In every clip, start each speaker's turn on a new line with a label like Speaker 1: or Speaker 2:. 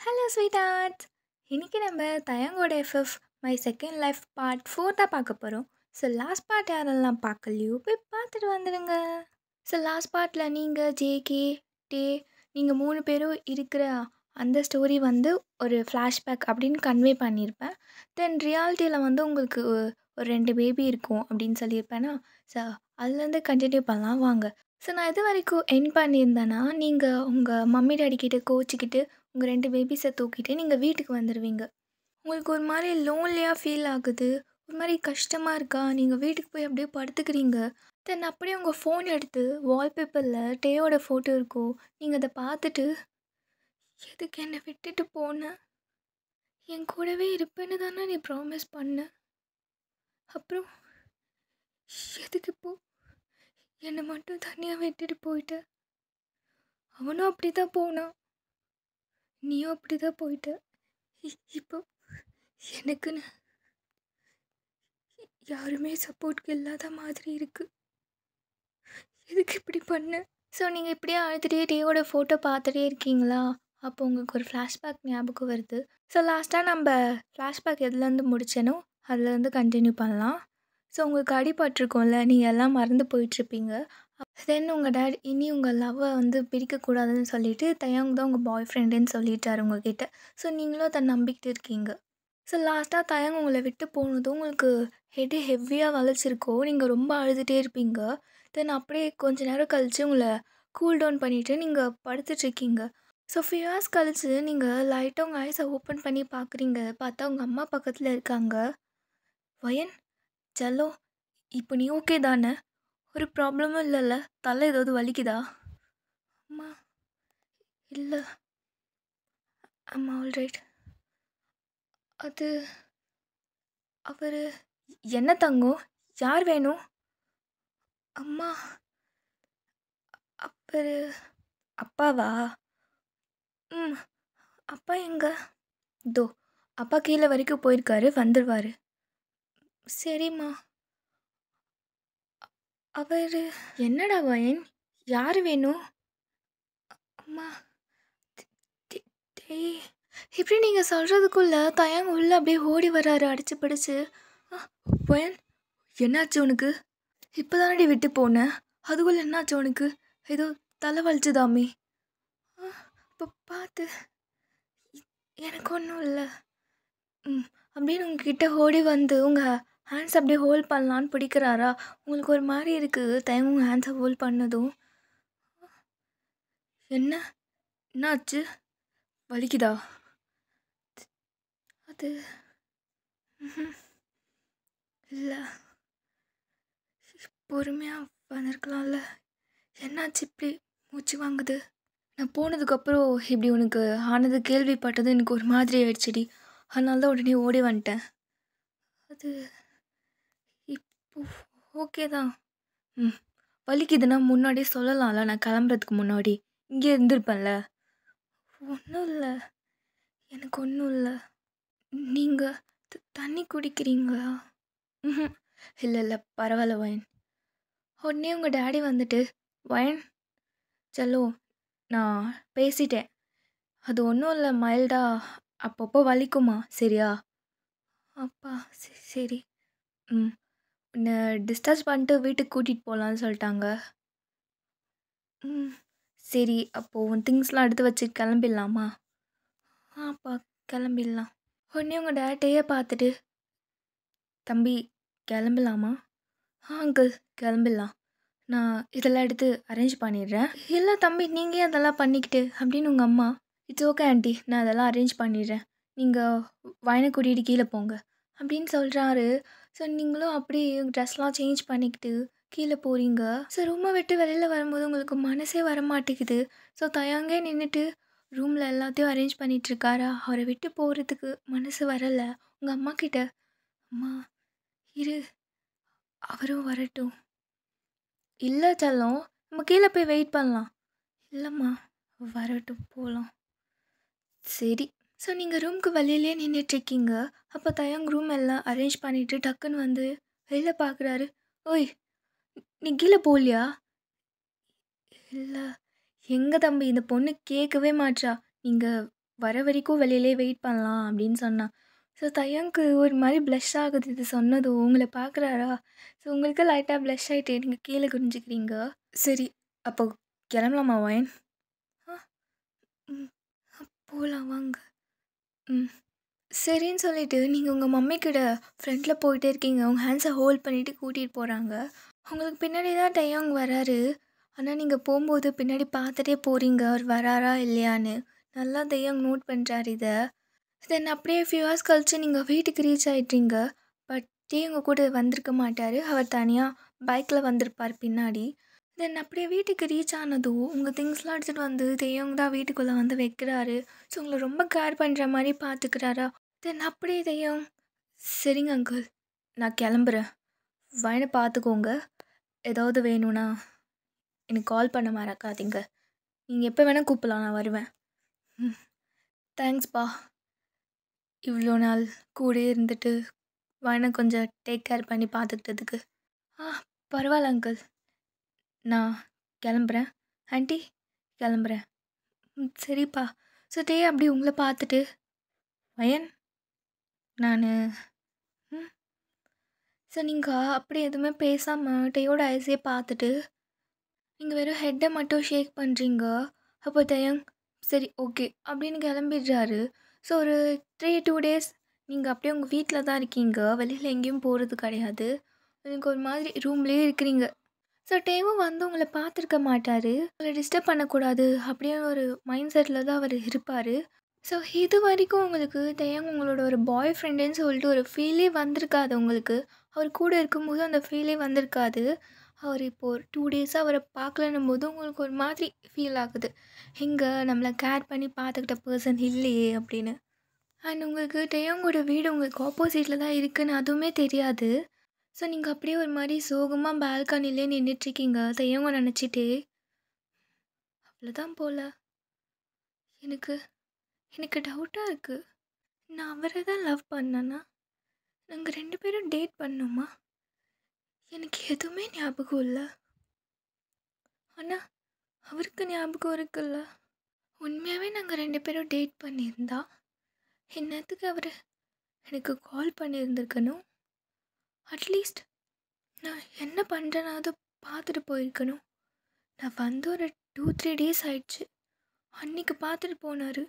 Speaker 1: Hello sweet. இன்னைக்கு நம்ம தயங்கோட FF my second life part 4 தான் பார்க்க போகிறோம். ஸோ லாஸ்ட் பார்ட் யாரெல்லாம் பார்க்கலையோ போய் பார்த்துட்டு வந்துடுங்க. ஸோ லாஸ்ட் பார்ட்டில் நீங்கள் ஜேகே டே நீங்கள் 3 பேரும் இருக்கிற அந்த ஸ்டோரி வந்து ஒரு ஃப்ளாஷ்பேக் அப்படின்னு கன்வே பண்ணியிருப்பேன். தென் ரியாலிட்டியில் வந்து உங்களுக்கு ஒரு 2 பேபி இருக்கும் அப்படின்னு சொல்லியிருப்பேன்னா, ஸோ அதுலேருந்து கண்டினியூ பண்ணலாம் வாங்க. ஸோ நான் இது வரைக்கும் என் பண்ணியிருந்தேன்னா, நீங்கள் உங்கள் மம்மி டாடி கிட்ட கோச்சிக்கிட்டு உங்கள் 2 பேபிஸை தூக்கிட்டு நீங்கள் வீட்டுக்கு வந்துடுவீங்க. உங்களுக்கு ஒரு மாதிரி லோன்லியாக ஃபீல் ஆகுது, ஒரு மாதிரி கஷ்டமாக இருக்கா, நீங்கள் வீட்டுக்கு போய் அப்படியே படுத்துக்கிறீங்க. தென் அப்படியே உங்கள் ஃபோன் எடுத்து வால்பேப்பரில் டேயோட ஃபோட்டோ இருக்கும். நீங்கள் அதை பார்த்துட்டு, எதுக்கு என்னை விட்டுட்டு போன, என் கூடவே இருப்பேன்னு தானே நீ ப்ராமிஸ் பண்ண, அப்புறம் எதுக்கு இப்போ என்னை மட்டும் தனியாக விட்டுட்டு போயிட்ட, அவனும் அப்படி தான் போனான், நீயும் அப்படி தான் போயிட்ட, இப்போ எனக்குன்னு யாருமே சப்போர்ட்க்கு இல்லாத மாதிரி இருக்குது, எதுக்கு இப்படி பண்ண. ஸோ நீங்கள் இப்படியே அழுதுகிட்டே டேயோட ஃபோட்டோ பார்த்துட்டே இருக்கீங்களா, அப்போ உங்களுக்கு ஒரு ஃப்ளாஷ்பேக் ஞாபகம் வருது. ஸோ லாஸ்ட்டாக நம்ம ஃப்ளாஷ்பேக் எதுலேருந்து முடிச்சேனோ அதுலேருந்து கண்டினியூ பண்ணலாம். ஸோ உங்களுக்கு அடிபட்டிருக்கோம்ல, நீங்கள் எல்லாம் மறந்து போயிட்டுருப்பீங்க. தென் உங்கள் டேட் இனி உங்கள் லவ்வை வந்து பிரிக்கக்கூடாதுன்னு சொல்லிட்டு தயங் தான் உங்கள் பாய் ஃப்ரெண்டுன்னு சொல்லிட்டாரு உங்ககிட்ட. ஸோ நீங்களும் அதை நம்பிக்கிட்டு இருக்கீங்க. ஸோ லாஸ்ட்டாக தயங் உங்களை விட்டு போனதும் உங்களுக்கு ஹெட்டு ஹெவியாக வலிச்சிருக்கோ, நீங்கள் ரொம்ப அழுதுகிட்டே இருப்பீங்க. தென் அப்படியே கொஞ்ச நேரம் கழித்து உங்களை கூல் டவுன் பண்ணிவிட்டு நீங்கள் படுத்துட்ருக்கீங்க. ஸோ ஃபியூ ஹவர்ஸ் கழித்து நீங்கள் லைட்டாக உங்கள் ஐஸை ஓப்பன் பண்ணி பார்க்குறீங்க. பார்த்தா உங்கள் அம்மா பக்கத்தில் இருக்காங்க. வயன், செல்லோ, இப்போ நீ ஓகே தானே, ஒரு ப்ராப்ளமும் இல்லைல்ல, தலை ஏதாவது வலிக்குதா? அம்மா இல்லை, அம்மா ஆல்ரைட். அது அவர் என்ன தங்கம், யார் வேணும்? அம்மா அவர் அப்பாவா? ம், அப்பா எங்க? தோ அப்பா கீழே வரைக்கும் போயிருக்காரு, வந்துடுவார். சரிம்மா. அவர் என்னடா வயன், யார் வேணும்? அம்மா டேய், இப்படி நீங்கள் சொல்கிறதுக்குள்ளே தயங்க உள்ள அப்படியே ஓடி வர்றாரு அடிச்சு பிடிச்சு. வயன், என்னாச்சு உனக்கு? இப்போ தானடி விட்டு போனேன், அதுக்குள்ளே என்னாச்சு உனக்கு? ஏதோ தலை வலிச்சுதாமே. இப்போ பார்த்து, எனக்கு ஒன்றும் இல்லை. அப்படின்னு உங்ககிட்ட ஓடி வந்து உங்கள் ஹேண்ட்ஸ் அப்படியே ஹோல்ட் பண்ணலான்னு பிடிக்கிறாரா? உங்களுக்கு ஒரு மாதிரி இருக்குது தயங்க உங்கள் ஹேண்ட்ஸை ஹோல்ட் பண்ணதும். என்னாச்சு, வலிக்குதா? அது இல்லை, பொறுமையாக வந்திருக்கலாம்ல. என்னாச்சு இப்படி மூச்சு வாங்குது? நான் போனதுக்கப்புறம் இப்படி உனக்கு ஆனது கேள்விப்பட்டது எனக்கு ஒரு மாதிரி ஆயிடுச்சுடி, அதனால தான் உடனே ஓடி வந்துட்டேன். அது இப்போ ஓகே தான். வலிக்குதுன்னா முன்னாடியே சொல்லலாம்ல, நான் கிளம்புறதுக்கு முன்னாடி இங்கே இருந்திருப்பேன்ல. ஒன்றும் இல்லை, எனக்கு ஒன்றும் இல்லை. நீங்கள் தண்ணி குடிக்கிறீங்களா? இல்லை பரவாயில்ல வயன். உடனே உங்கள் டேடி வந்துட்டு, வயன் செல்லோ நான் பேசிட்டேன், அது ஒன்றும் இல்லை, மைல்டாக அப்பப்போ வலிக்குமா, சரியா? அப்பா சரி. உன்னை டிஸ்சார்ஜ் பண்ணிட்டு வீட்டுக்கு கூட்டிகிட்டு போகலான்னு சொல்லிட்டாங்க. சரி, அப்போது உன் திங்ஸ்லாம் எடுத்து வச்சு கிளம்பிடலாமா? அப்பா கிளம்பிடலாம். உடனே உங்கள் டேட்டையே பார்த்துட்டு, தம்பி கிளம்பலாமா? அங்கிள் கிளம்பிடலாம், நான் இதெல்லாம் எடுத்து அரேஞ்ச் பண்ணிடுறேன். இல்லை தம்பி, நீங்கள் அதெல்லாம் பண்ணிக்கிட்டு அப்படின்னு உங்கள் அம்மா. இட்ஸ் ஓகே ஆண்டி, நான் அதெல்லாம் அரேஞ்ச் பண்ணிடுறேன், நீங்கள் வயனை கூட்டிகிட்டு கீழே போங்க அப்படின்னு சொல்கிறாரு. ஸோ நீங்களும் அப்படி ட்ரெஸ்லாம் சேஞ்ச் பண்ணிக்கிட்டு கீழே போகிறீங்க. ஸோ ரூமை விட்டு வெளியில் வரும்போது உங்களுக்கு மனசே வரமாட்டேங்குது. ஸோ தயங்கே நின்றுட்டு ரூமில் எல்லாத்தையும் அரேஞ்ச் பண்ணிகிட்ருக்காரா, அவரை விட்டு போகிறதுக்கு மனசு வரலை. உங்கள் அம்மா கிட்ட, அம்மா இரு, அவரும் வரட்டும். இல்லை செல்லம், நம்ம கீழே போய் வெயிட் பண்ணலாம். இல்லைம்மா வரட்டும் போகலாம். சரி. ஸோ நீங்கள் ரூமுக்கு வெளியிலே நின்றுட்டுருக்கீங்க. அப்போ தயங் ரூம் எல்லாம் அரேஞ்ச் பண்ணிவிட்டு டக்குன்னு வந்து வெளில பார்க்குறாரு. ஓய், நீ கீழே போகலையா? இல்லை. எங்கே தம்பி, இந்த பொண்ணு கேட்கவே மாட்றா, நீங்கள் வர வரைக்கும் வெளியிலே வெயிட் பண்ணலாம் அப்படின்னு சொன்னா. ஸோ தயங்க்கு ஒரு மாரி ப்ளஷ் ஆகுது இது சொன்னதும். உங்கள பார்க்குறாரா? ஸோ உங்களுக்கு லைட்டா ப்ளஷ் ஆயிட்டு நீங்க கீழ குனிஞ்சுக்கிறீங்க. சரி, அப்போ கிளம்பலாமா வயன்? ஆ, ம். போலாம் வாங்க. ம். சரின்னு சொல்லிட்டு நீங்க உங்க மம்மி கூட ஃப்ரண்ட்ல போயிட்டே இருக்கீங்க. உங்க ஹேண்ட்ஸ ஹோல்ட் பண்ணிட்டு கூட்டிட்டு போறாங்க. உங்களுக்கு பின்னாடி தான் டயாங் வராரு. ஆனா நீங்க போம்போது பின்னாடி பார்த்துட்டே போறீங்க. அவர் வராரா இல்லையான்னு. நல்லா டயாங் நோட் பண்றாரு இத. தென் அப்படியே ஃபியூ ஹார்ஸ் கழிச்சு நீங்க வீட்டுக்கு ரீச் ஆயிட்டீங்க. பட் உங்க கூட வந்திருக்க மாட்டாரு. அவர் தனியா பைக்ல வந்திருப்பார் பின்னாடி. தென் அப்படியே வீட்டுக்கு ரீச் ஆனதும் உங்க திங்ஸ்லாம் எடுத்துட்டு வந்து தெய்வங்க தான் வீட்டுக்குள்ள வந்து வைக்கிறாரு. ஸோ உங்கள ரொம்ப கேர் பண்ற மாரி பார்த்துக்கிறாரா. தென் அப்படியே தெய்வம், சரிங்க அங்கிள், நான் கிளம்புறேன். வயன பார்த்துக்கோங்க. ஏதாவது வேணும்னா எனக்கு கால் பண்ண மறக்காதீங்க. நீங்க எப்போ வேணா கூப்பிடலாம், நான் வருவேன். ம். தேங்க்ஸ்ப்பா. இவ்வளோ நாள் கூடயே இருந்துட்டு வயன கொஞ்சம் டேக் கேர் பண்ணி பார்த்துக்கிட்டதுக்கு. ஆ, பரவாயில்ல அங்கிள். நான் கிளம்புறேன். ஆன்ட்டி, கிளம்புறேன். ம், சரிப்பா. ஸோ அப்படியே உங்கள பார்த்துட்டு, வயன், நானு ம். ஸோ நீங்க அப்படியே எதுவுமே பேசாம டேயோட ஐஸே பார்த்துட்டு, நீங்க வெறும் ஹெட்ட மட்டும் ஷேக் பண்றீங்க. அப்போ தயங், சரி ஓகே அப்படின்னு கிளம்பிடுறாரு. ஸோ ஒரு 2 டேஸ் நீங்க அப்படியே உங்க வீட்ல தான் இருக்கீங்க. வெளியில எங்கேயும் போறது கிடையாது. எனக்கு ஒரு மாதிரி ரூம்லேயே இருக்கிறீங்க. ஸோ டேவும் வந்து உங்கள பார்த்துருக்க மாட்டாரு. உங்கள டிஸ்டர்ப் பண்ணக்கூடாது அப்படின்னு ஒரு மைண்ட் செட்டில் தான் அவர் இருப்பார். ஸோ இது வரைக்கும் உங்களுக்கு தயங் உங்களோட ஒரு பாய் ஃப்ரெண்டுன்னு சொல்லிட்டு ஒரு ஃபீலே வந்திருக்காது உங்களுக்கு. அவர் கூட இருக்கும்போது அந்த ஃபீலே வந்திருக்காது. அவர் இப்போது ஒரு 2 டேஸாக அவரை பார்க்கலன்னும் போது உங்களுக்கு ஒரு மாதிரி ஃபீல் ஆகுது. எங்கே நம்மளை கேர் பண்ணி பார்த்துக்கிட்ட பர்சன் இல்லையே அப்படின்னு. அண்ட் உங்களுக்கு டேயோங்கோட வீடு உங்களுக்கு ஆப்போசிட்டில் தான் இருக்குன்னு அதுவுமே தெரியாது. ஸோ நீங்கள் அப்படியே ஒரு மாதிரி சோகமாக பால்கனிலே நின்றுட்டுருக்கீங்க தெய்வங்க நினச்சிட்டே. அவ்வளோதான் போல். எனக்கு எனக்கு டவுட்டாக இருக்குது. நான் அவரை தான் லவ் பண்ணேன்னா நாங்கள் 2 பேரும் டேட் பண்ணோமா? எனக்கு எதுவுமே ஞாபகம் இல்லை. ஆனால் அவருக்கு ஞாபகம் இருக்குல்ல. உண்மையாகவே நாங்கள் 2 பேரும் டேட் பண்ணியிருந்தா என்னத்துக்கு அவர் எனக்கு கால் பண்ணியிருந்திருக்கணும். அட்லீஸ்ட் நான் என்ன பண்ணுறேனாவது பார்த்துட்டு போயிருக்கணும். நான் வந்து ஒரு 2-3 டேஸ் ஆயிடுச்சு. அன்றைக்கி பார்த்துட்டு போனார்.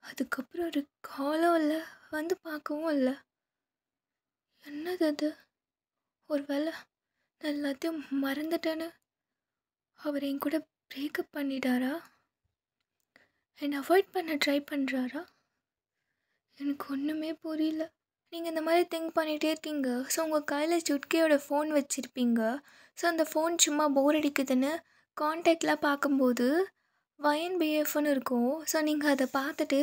Speaker 1: அதுக்கப்புறம் ஒரு காலும் இல்லை, வந்து பார்க்கவும் இல்லை. என்னது அது? ஒரு வேளை நான் எல்லாத்தையும் மறந்துட்டேன்னு அவர் என் கூட பிரேக்கப் பண்ணிட்டாரா? என்னை அவாய்ட் பண்ண ட்ரை பண்ணுறாரா? எனக்கு ஒன்றுமே புரியல. நீங்கள் இந்த மாதிரி திங்க் பண்ணிகிட்டே இருக்கீங்க. ஸோ உங்கள் கையில் சுட்கியோட ஃபோன் வச்சுருப்பீங்க. ஸோ அந்த ஃபோன் சும்மா போர் அடிக்குதுன்னு கான்டாக்ட்லாம் பார்க்கும்போது YNBFன்னு இருக்கும். ஸோ நீங்கள் அதை பார்த்துட்டு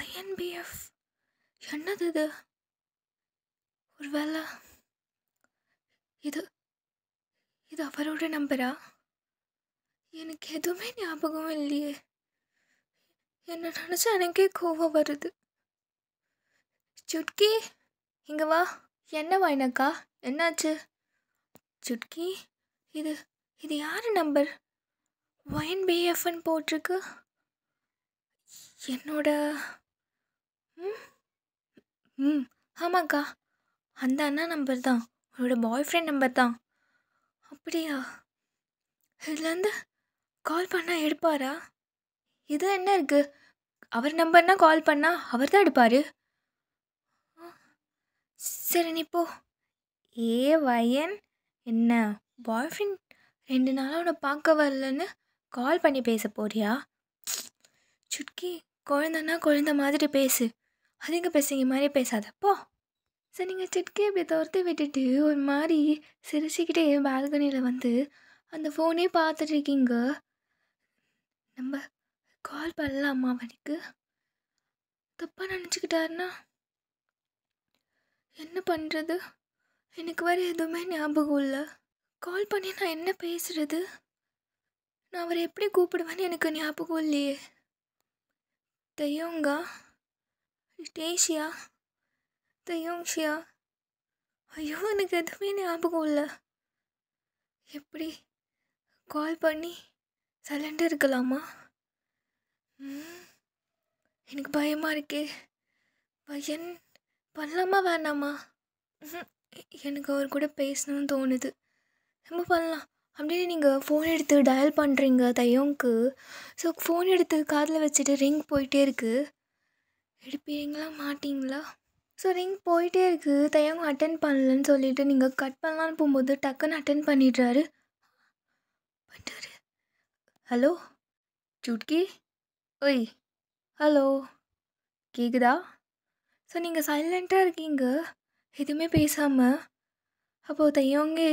Speaker 1: YNBF என்னது இது? ஒரு வேளை இது இது அவரோட நம்பரா? எனக்கு எதுவுமே ஞாபகம் இல்லையே. என்ன நினச்சா எனக்கே கோவம் வருது. சுட்கி, இங்கே வா. என்ன வாயினக்கா, என்னாச்சு? சுட்கி, இது இது யார் நம்பர்? YNBFன்னு போட்டிருக்கு. என்னோட ம் ம் ஆமாக்கா, அந்த அண்ணா நம்பர் தான். உன்னோட பாய் ஃப்ரெண்ட் நம்பர் தான். அப்படியா? இதுலேருந்து கால் பண்ணால் எடுப்பாரா? இது என்ன இருக்குது? அவர் நம்பர்னா கால் பண்ணால் அவர் தான் எடுப்பார். சரி நீ போ. வயன், என்ன பாய் ஃப்ரெண்ட் 2 நாளாக உன்னை பார்க்க வரலன்னு கால் பண்ணி பேச போறியா? சுட்கி, குழந்தைன்னா குழந்த மாதிரி பேசு. அதிக பேசுங்க மாதிரி பேசாத போ. சரி நீங்கள் சுட்கி அப்படி துரத்தி விட்டுட்டு ஒரு மாதிரி சிரிச்சுக்கிட்டே பால்கனியில் வந்து அந்த ஃபோனே பார்த்துட்ருக்கீங்க. நம்ம கால் பண்ணலாமா அவனுக்கு? தப்பாக நினச்சிக்கிட்டாருன்னா என்ன பண்ணுறது? எனக்கு வேறு எதுவுமே ஞாபகம் இல்லை. கால் பண்ணி நான் என்ன பேசுகிறது? நான் அவரை எப்படி கூப்பிடுவேன்னு எனக்கு ஞாபகம் இல்லையே. தெய்யோங்கா, டேஷியா, தெய்யோங்ஷியா, ஐயோ எனக்கு எதுவுமே ஞாபகம் இல்லை. எப்படி கால் பண்ணி சைலண்டாக இருக்கலாமா? எனக்கு பயமா இருக்கே. பையன் பண்ணலாமா வேணாமா? ம்ஹ்ம். எனக்கு அவர் கூட பேசணும்னு தோணுது. நம்ம பண்ணலாம். அப்படியே நீங்கள் ஃபோன் எடுத்து டயல் பண்ணுறீங்க தையோங்க்கு. ஸோ ஃபோன் எடுத்து காதில் வச்சுட்டு ரிங் போயிட்டே இருக்கு. எடுப்பீங்களா மாட்டீங்களா? ஸோ ரிங் போயிட்டே இருக்கு. தையோங்க அட்டென்ட் பண்ணலன்னு சொல்லிட்டு நீங்கள் கட் பண்ணலான்னு போகும்போது டக்குன்னு அட்டென்ட் பண்ணிடுறாரு. பண்ணிட்டாரு. ஹலோ சுட்கி? ஒய் ஹலோ கேக்குதா? ஸோ நீங்கள் சைலண்ட்டாக இருக்கீங்க எதுவுமே பேசாமல். அப்போது தையோங்கே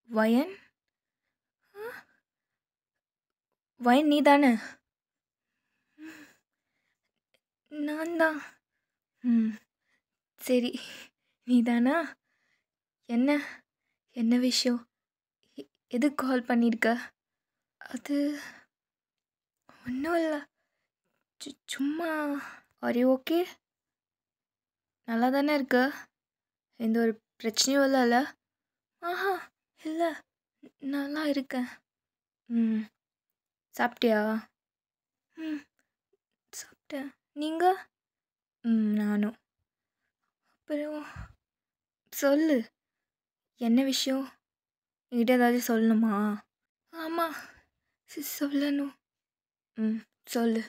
Speaker 1: வயன் வயன் நீ தானே? நான் தான். ம் சரி நீ தானா? என்ன என்ன விஷயம்? எதுக்கு கால் பண்ணியிருக்க? அது ஒன்றும் இல்லை, சும்மா. Are you okay? நல்லா தானே இருக்க? எந்த ஒரு பிரச்சனையும் இல்லைல்ல? ஆஹா இல்லை, நல்லா இருக்கேன். ம் சாப்பிட்டியா? ம் சாப்பிட்டேன். நீங்கள்? நானும். அப்புறம் சொல்லு, என்ன விஷயம்? என்கிட்ட ஏதாச்சும் சொல்லணுமா? ஆமாம் சொல்லணும். சொல்லு.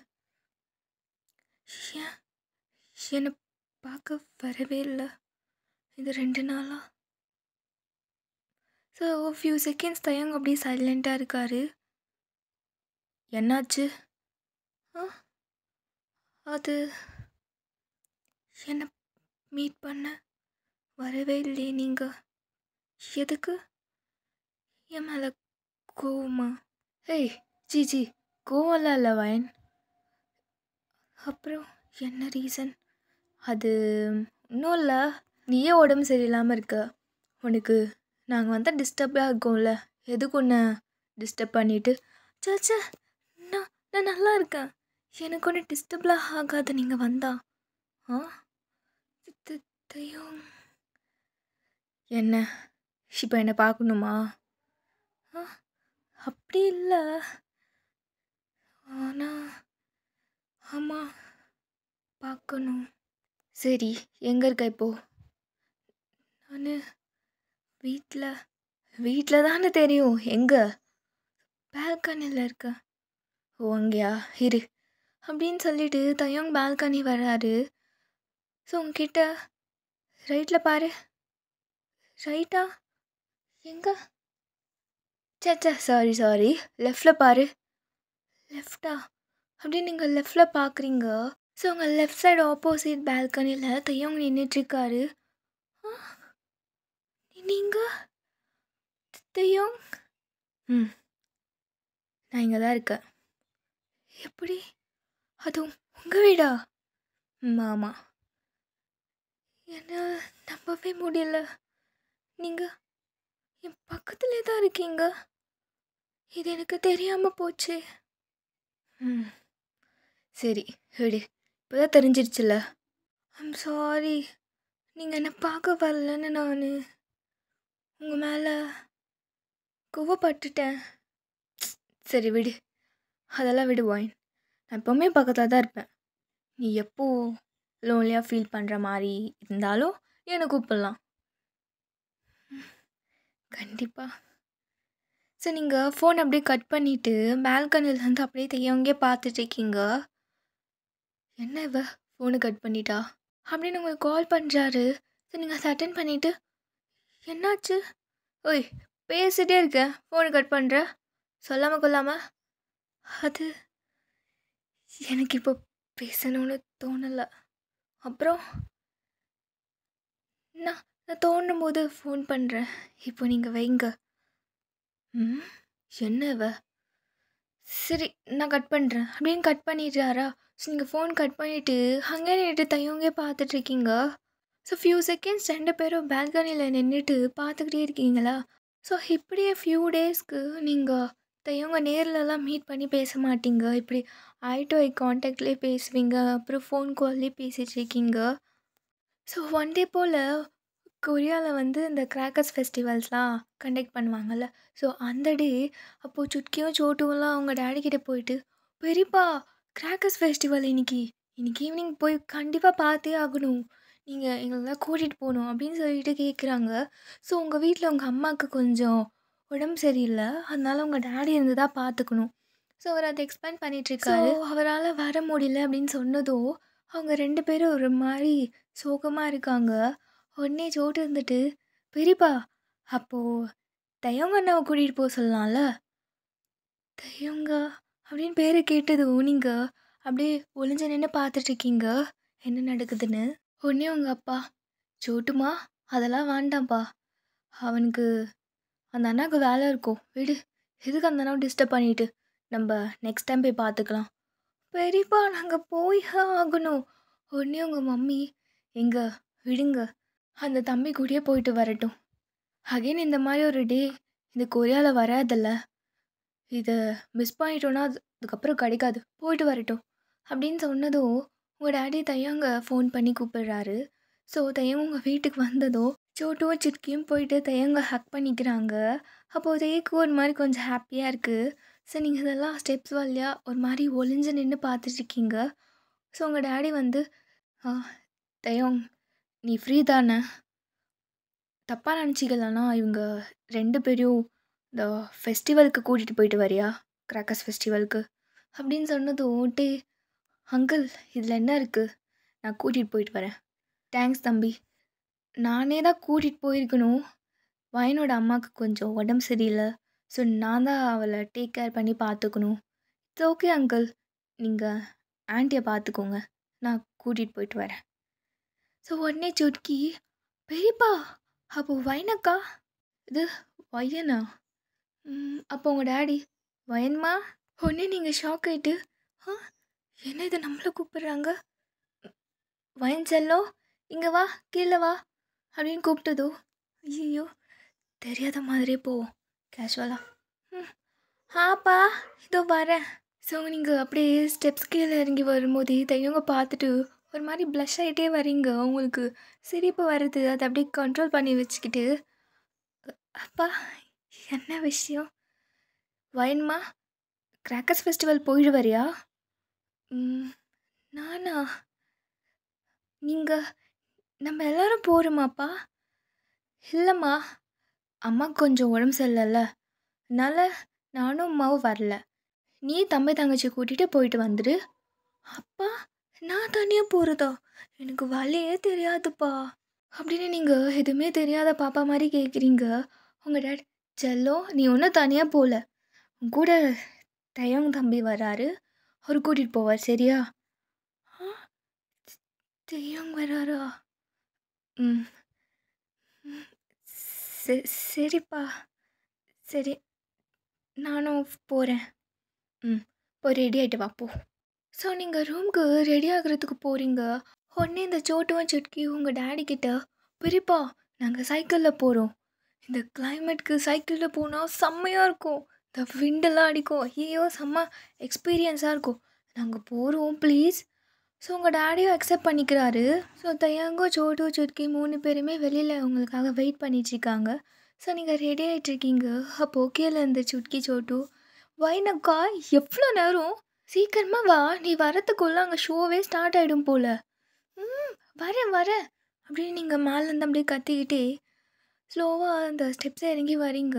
Speaker 1: ஏன் என்னை பார்க்க வரவே இல்லை இது 2 நாளா? ஸோ ஃபியூ செகண்ட்ஸ் தயங்க அப்படியே சைலண்ட்டாக இருக்கார். என்னாச்சு? ஆ அது என்னை மீட் பண்ண வரவே இல்லையே நீங்கள். எதுக்கு? என் மேலே கோவமா? ஏய் ஜி கோவம்லாம் இல்லை வயன். அப்புறம் என்ன ரீசன்? அது இன்னும் இல்லை, நீயே உடம்பு சரியில்லாமல் இருக்க. உனக்கு நாங்கள் வந்தால் டிஸ்டர்பாக இருக்கோம்ல, எதுக்கு உன்னை டிஸ்டர்ப் பண்ணிவிட்டு? சாச்சா, நான் நான் நல்லா இருக்கேன். எனக்கு ஒன்று டிஸ்டர்ப்லாம் ஆகாது நீங்கள் வந்தா. ஆ தையம் என்ன இப்போ என்னை பார்க்கணுமா? ஆ அப்படி இல்லை, ஆனால் ஆமாம் பார்க்கணும். சரி எங்கே இருக்க இப்போது? நான் வீட்டில். வீட்டில் தானே தெரியும். எங்கே? பால்கனியில் இருக்க. ஓ அங்கேயா? இரு அப்படின்னு சொல்லிட்டு தையோங் பால்கனி வர்றாரு. ஸோ உங்ககிட்ட ரைட்டில் பாரு. ரைட்டா? எங்கே? சச்சா சாரி லெஃப்டில் பாரு. லெஃப்டா? அப்படி நீங்கள் லெஃப்டில் பார்க்குறீங்க. ஸோ உங்கள் லெஃப்ட் சைடு ஆப்போசிட் பால்கனியில் தையோங் நின்றுட்டுருக்காரு. நீங்கள் தையோங்? நான் இங்கே தான் இருக்கேன். எப்படி? அதுவும் உங்கள் வீடா? ஆமாம். என்னால் நம்பவே முடியல. நீங்கள் என் பக்கத்துலேயே தான் இருக்கீங்க. இது எனக்கு தெரியாமல் போச்சு. சரி விடு, இப்போ தான் தெரிஞ்சிருச்சுல. ஐம் சாரி, நீங்கள் என்னை பார்க்க வரலன்னு நான் உங்கள் மேலே கோவப்பட்டுட்டேன். சரி விடு, அதெல்லாம் விடு வாயின். நான் எப்போவுமே பக்கத்தில் தான் இருப்பேன். நீ எப்போ லோன்லியாக ஃபீல் பண்ணுற மாதிரி இருந்தாலும் என்னை கூப்பிடலாம். கண்டிப்பாக. ஸோ நீங்கள் ஃபோன் அப்படியே கட் பண்ணிவிட்டு பால்கனிலேருந்து அப்படியே தையவங்கே பார்த்துட்ருக்கீங்க. என்ன இவ ஃபோனை கட் பண்ணிட்டா அப்படின்னு உங்களுக்கு கால் பண்ணுறாரு. ஸோ நீங்கள் அதை அட்டென்ட் பண்ணிவிட்டு என்னாச்சு? ஓய் பேசிகிட்டே இருக்கேன், ஃபோனை கட் பண்ணுற சொல்லாமல் கொள்ளாமல். அது எனக்கு இப்போ பேசணும்னு தோணலை. அப்புறம் நான் நான் தோணும் போது ஃபோன் பண்ணுறேன். இப்போ நீங்கள் வைங்க. என்ன இவ? சரி நான் கட் பண்ணுறேன் அப்படின்னு கட் பண்ணிடுறாரா? ஸோ நீங்கள் ஃபோன் கட் பண்ணிவிட்டு அங்கே நின்றுட்டு தையவங்கே பார்த்துட்ருக்கீங்க. ஸோ ஃபியூ செகண்ட்ஸ் 2 பேரும் பால்கனியில் நின்றுட்டு பார்த்துக்கிட்டே இருக்கீங்களா? ஸோ இப்படியே ஃபியூ டேஸ்க்கு நீங்கள் தையவங்க நேர்லலாம் மீட் பண்ணி பேச மாட்டீங்க. இப்படி ஐ டு ஐ கான்டாக்ட்லேயே பேசுவீங்க, அப்புறம் ஃபோன் கால்லேயே பேசிகிட்ருக்கீங்க. ஸோ ஒன் டே போல் கொரியாவில் வந்து இந்த கிராக்கர்ஸ் ஃபெஸ்டிவல்ஸ்லாம் கண்டக்ட் பண்ணுவாங்கள்ல. ஸோ அந்த டே அப்போது சுட்கியும் சோட்டுவெல்லாம் அவங்க டேடி கிட்டே போயிட்டு, பெரியப்பா கிராக்கர்ஸ் ஃபெஸ்டிவல் இன்னைக்கு. இன்னைக்கு ஈவினிங் போய் கண்டிப்பா பார்த்தே ஆகணும். நீங்க எங்களலாம் கூட்டிட்டு போணும் அப்படின்னு சொல்லிட்டு கேட்குறாங்க. ஸோ உங்க வீட்ல உங்க அம்மாவுக்கு கொஞ்சம் உடம்பு சரியில்ல. அதனால உங்க டாடி இருந்து தான் பார்த்துக்கணும். ஸோ அவர் அத எக்ஸ்பிளைன் பண்ணிட்டுருக்காரு. அவரால வர முடியல அப்படின்னு சொன்னதும், அவங்க 2 பேரும் ஒரு மாரி சோகமா இருக்காங்க. உடனே சோட்டு இருந்துட்டு, "பெரியப்பா, அப்போ தயங்க அண்ணாவ கூட்டிட்டு போ சொல்லலாம்ல?" "தயங்கா" அப்படின்னு பேர கேட்டதும் நீங்க அப்படியே ஒளிஞ்சு நின்னு பார்த்துட்ருக்கீங்க, என்ன நடக்குதுன்னு. உடனே உங்க அப்பா, "சோட்டுமா, அதெல்லாம் வேண்டாம்ப்பா. அவனுக்கு அந்த அண்ணாவுக்கு வேலை இருக்கும். விடு. எதுக்கு அந்த அண்ணாவ டிஸ்டர்ப் பண்ணிட்டு? நம்ப நெக்ஸ்ட் டைம் போய் பார்த்துக்கலாம்." "பெரியப்பா, நாங்க போய்தான் ஆகணும்." உடனே உங்க மம்மி, "ஏங்க விடுங்க. அந்த தம்பி கூடயே போயிட்டு வரட்டும். அகைன் இந்த மாரி ஒரு டே இந்த கொரியால வராதுல்ல. இத மிஸ் பண்ணிட்டோம்னா, அதுக்கப்புறம் கிடைக்காது. போயிட்டு வரட்டும்." அப்படின்னு சொன்னதும், உங்க டாடி தையங்க ஃபோன் பண்ணி கூப்பிடுறாரு. ஸோ தையங்க உங்க வீட்டுக்கு வந்ததும், சோட்டுவும் சிட்கியும் போயிட்டு தையங்க ஹக் பண்ணிக்கிறாங்க. அப்போ தையக்கு ஒரு மாரி கொஞ்சம் ஹாப்பியா இருக்கு. ஸோ நீங்க இதெல்லாம் ஸ்டெப்ஸ் வழியா ஒரு மாரி ஒளிஞ்சு நின்னு பார்த்துட்ருக்கீங்க. ஸோ உங்க டாடி வந்து, "ஆ தயோங், நீ ஃப்ரீ தானே? தப்பா நினச்சிக்கலனா இவங்க 2 பேரையும் இந்த ஃபெஸ்டிவலுக்கு கூட்டிட்டு போயிட்டு வரியா? கிராக்கர்ஸ் ஃபெஸ்டிவலுக்கு." அப்படின்னு சொன்னதும், "டேய் அங்கிள், இதில என்ன இருக்கு? நான் கூட்டிட்டு போயிட்டு வரேன்." "தேங்க்ஸ் தம்பி. நானே தான் கூட்டிட்டு போயிருக்கணும். வயனோட அம்மாவுக்கு கொஞ்சம் உடம்பு சரியில்ல. ஸோ நான் தான் அவளை டேக் கேர் பண்ணி பார்த்துக்கணும். It's okay uncle. நீங்க ஆன்ட்டிய பார்த்துக்கோங்க. நான் கூட்டிட்டு போயிட்டு வரேன்." ஸோ உடனே சுட்கி, "பெரியப்பா, அப்போ வயனக்கா?" "இது வயனா? அப்போ உங்க டாடி?" "வயன்மா?" உடனே நீங்க ஷாக் ஆயிட்டு, "ஆ, என்ன இது நம்மள கூப்பிடுறாங்க? வயன் செல்லம், இங்க வா, கீழ வா." அப்படின்னு கூப்பிட்டதோ, ஐயையோ! தெரியாத மாதிரியே போவோம் கேஷுவலா. ம். "ஆப்பா, இதோ வரேன்." ஸோ நீங்க அப்படியே ஸ்டெப்ஸ் கீழ இறங்கி வரும்போதே தையவங்க பார்த்துட்டு ஒரு மாரி ப்ளஷ் ஆயிட்டே வரீங்க. உங்களுக்கு சிரிப்பு வருது. அத அப்படியே கண்ட்ரோல் பண்ணி வச்சுக்கிட்டு, "அப்பா, என்ன விஷயம்? வயன்மா, கிராக்கர்ஸ் ஃபெஸ்டிவல் போயிட்டு வரியா?" "ம், நானா? நீங்க நம்ம எல்லாரும் போறோமாப்பா?" "இல்லம்மா, அம்மாக்கு கொஞ்சம் உடம்பு சரியில்லல்ல. அதனால நானும் அம்மாவும் வரல. நீ தம்பி, தங்கச்சி கூட்டிட்டு போயிட்டு வந்துடு." "அப்பா, நான் தனியா போறதா? எனக்கு வழியே தெரியாதுப்பா." அப்படின்னு நீங்க எதுவுமே தெரியாத பாப்பா மாரி கேட்குறீங்க. உங்க டாடி, "செல்லம், நீ ஒன்னும் தனியா போல. உன் கூட தயங் தம்பி வராரு. அவரு கூட்டிட்டு போவார். சரியா?" "ஆ, தெய்வம் வராரா? ம், ம். சரிப்பா. சரி, நானும் போறேன். ம். போய் ரெடி ஆயிட்டு வா போ." ஸோ நீங்க ரூமுக்கு ரெடி ஆகுறதுக்கு போறீங்க. உடனே இந்த சோட்டுவும் சுட்கியும் உங்க டாடி கிட்ட, "பெரியப்பா, நாங்க சைக்கிள்ல போறோம். இந்த கிளைமேட்க்கு சைக்கிள்ல போனா செம்மையா இருக்கும். இந்த விண்டெல்லாம் அடிக்கும். ஐயய்யோ! செம்ம எக்ஸ்பீரியன்ஸா இருக்கும். நாங்க போறோம் ப்ளீஸ்." ஸோ உங்க டாடியும் அக்செப்ட் பண்ணிக்கிறாரு. ஸோ தயங்கும், சோட்டு, சுட்கி 3 பேருமே வெளியில உங்களுக்காக வெயிட் பண்ணிட்டுருக்காங்க. ஸோ நீங்க ரெடி ஆயிட்டுருக்கீங்க. அப்போ கீழ இருந்து சுட்கி, சோட்டு, "வைனக்கா, எவ்வளோ நேரம்? சீக்கிரமா வா. நீ வரத்துக்குள்ள அங்கே ஷோவே ஸ்டார்ட் ஆயிடும் போல." "ம், வரேன், வரேன்." அப்படின்னு நீங்க மேலேருந்து அப்படியே கத்திக்கிட்டே ஸ்லோவா அந்த ஸ்டெப்ஸ இறங்கி வரீங்க.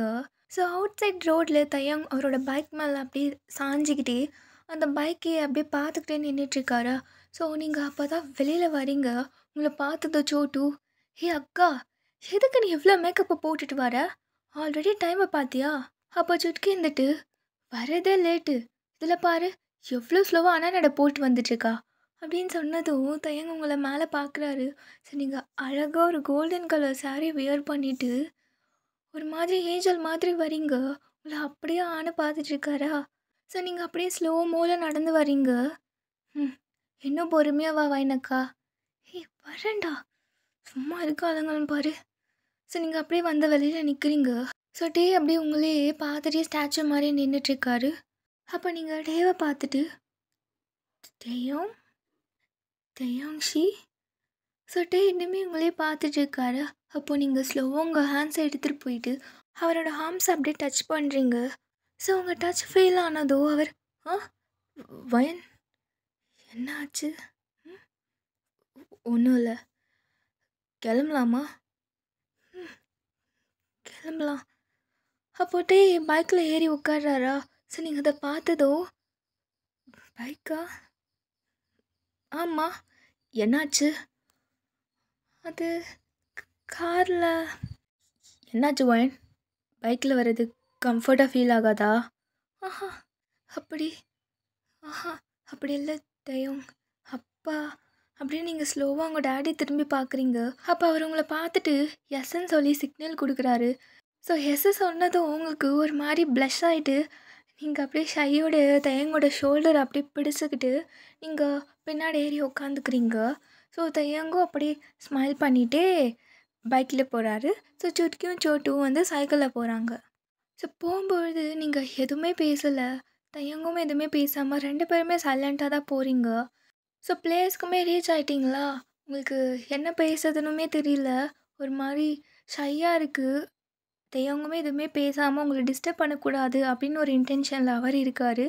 Speaker 1: ஸோ அவுட் சைட் ரோட்ல தயங் அவரோட பைக் மேல அப்படியே சாஞ்சுக்கிட்டே, அந்த பைக்கையே அப்படியே பார்த்துக்கிட்டே நின்னுட்டுருக்காரா. ஸோ நீங்க அப்போ தான் வெளியில வரீங்க. உங்கள பார்த்ததும் சோட்டு, "ஏய் அக்கா, எதுக்கு நீ இவ்வளோ மேக்கப்ப போட்டுட்டு வர? ஆல்ரெடி டைம பார்த்தியா?" அப்போ சுட்கி இருந்துட்டு, "வரதே லேட்டு. இதில பாரு, எவ்வளோ ஸ்லோவா அண்ணா நட போட்டு வந்துட்டுருக்கா." அப்படின்னு சொன்னதும் தயங்க உங்கள மேலே பார்க்குறாரு. ஸோ நீங்க அழகா ஒரு கோல்டன் கலர் சாரி வியர் பண்ணிட்டு, ஒரு மாதிரி ஏஞ்சல் மாதிரி வரீங்க. உங்கள அப்படியே ஆன பார்த்துட்ருக்காரா. ஸோ நீங்க அப்படியே ஸ்லோ மோல நடந்து வரீங்க. "ம், இன்னும் பொறுமையா வா வைனக்கா." "ஏய் வரேன்டா, சும்மா இருக்காளுங்கன்னு பாரு." ஸோ நீங்க அப்படியே வந்த வழியில நிற்கிறீங்க. ஸோ டே அப்படியே உங்களையே பார்த்துட்டே ஸ்டாச்சு மாரி நின்றுட்டுருக்காரு. அப்போ நீங்க டேவ பார்த்துட்டு, "டேயும், டேயோங்ஷி." ஸோ டே இன்னுமே உங்களே பார்த்துட்ருக்காரு. அப்போது நீங்கள் ஸ்லோவாக உங்கள் ஹேண்ட்ஸை எடுத்துகிட்டு போயிட்டு அவரோட ஆர்ம்ஸ் அப்படியே டச் பண்ணுறீங்க. ஸோ உங்கள் டச் ஃபீல் ஆனதோ அவர், "ஆ, வயன், என்ன ஆச்சு? ம். ஒன்றும் இல்லை. கிளம்பலாமா? ம். கிளம்பலாம். அப்போட்டே பைக்கில் ஏறி உட்கார்றாரா? சரி, நீங்கள் அதை பார்த்ததோ? பைக்கா? ஆமாம். என்னாச்சு? அது காரில். என்னாச்சு ஒயன்? பைக்கில் வர்றது கம்ஃபர்ட்டாக ஃபீல் ஆகாதா? ஆஹா, அப்படி ஆஹா அப்படி இல்லை தயம். அப்பா, அப்படியே நீங்கள் ஸ்லோவாக உங்கள் டேடி திரும்பி பார்க்குறீங்க. அப்போ அவர் உங்களை பார்த்துட்டு எஸ்ன்னு சொல்லி சிக்னல் கொடுக்குறாரு. ஸோ எஸ்ஸு சொன்னதும் உங்களுக்கு ஒரு மாதிரி ப்ளஷ் ஆகிட்டு நீங்கள் அப்படியே ஷையோட தயங்கோட ஷோல்டர் அப்படியே பிடிச்சிக்கிட்டு நீங்கள் பின்னாடி ஏறி உட்காந்துக்கிறீங்க. ஸோ தயங்கும் அப்படியே ஸ்மைல் பண்ணிகிட்டே பைக்கில் போகிறாரு. ஸோ சுட்கியும் சோட்டும் வந்து சைக்கிளில் போகிறாங்க. ஸோ போகும்பொழுது நீங்கள் எதுவுமே பேசலை, தயங்கும் எதுவுமே பேசாமல் 2 பேருமே சைலண்ட்டாக தான் போகிறீங்க. ஸோ பிளேஸ்க்குமே ரீச் ஆகிட்டிங்களா? உங்களுக்கு என்ன பேசுறதுன்னுமே தெரியல. ஒரு மாதிரி ஷையாக இருக்குது. தயங்குமே எதுவுமே பேசாமல் உங்களை டிஸ்டர்ப் பண்ணக்கூடாது அப்படின்னு ஒரு இன்டென்ஷனில் அவர் இருக்கார்.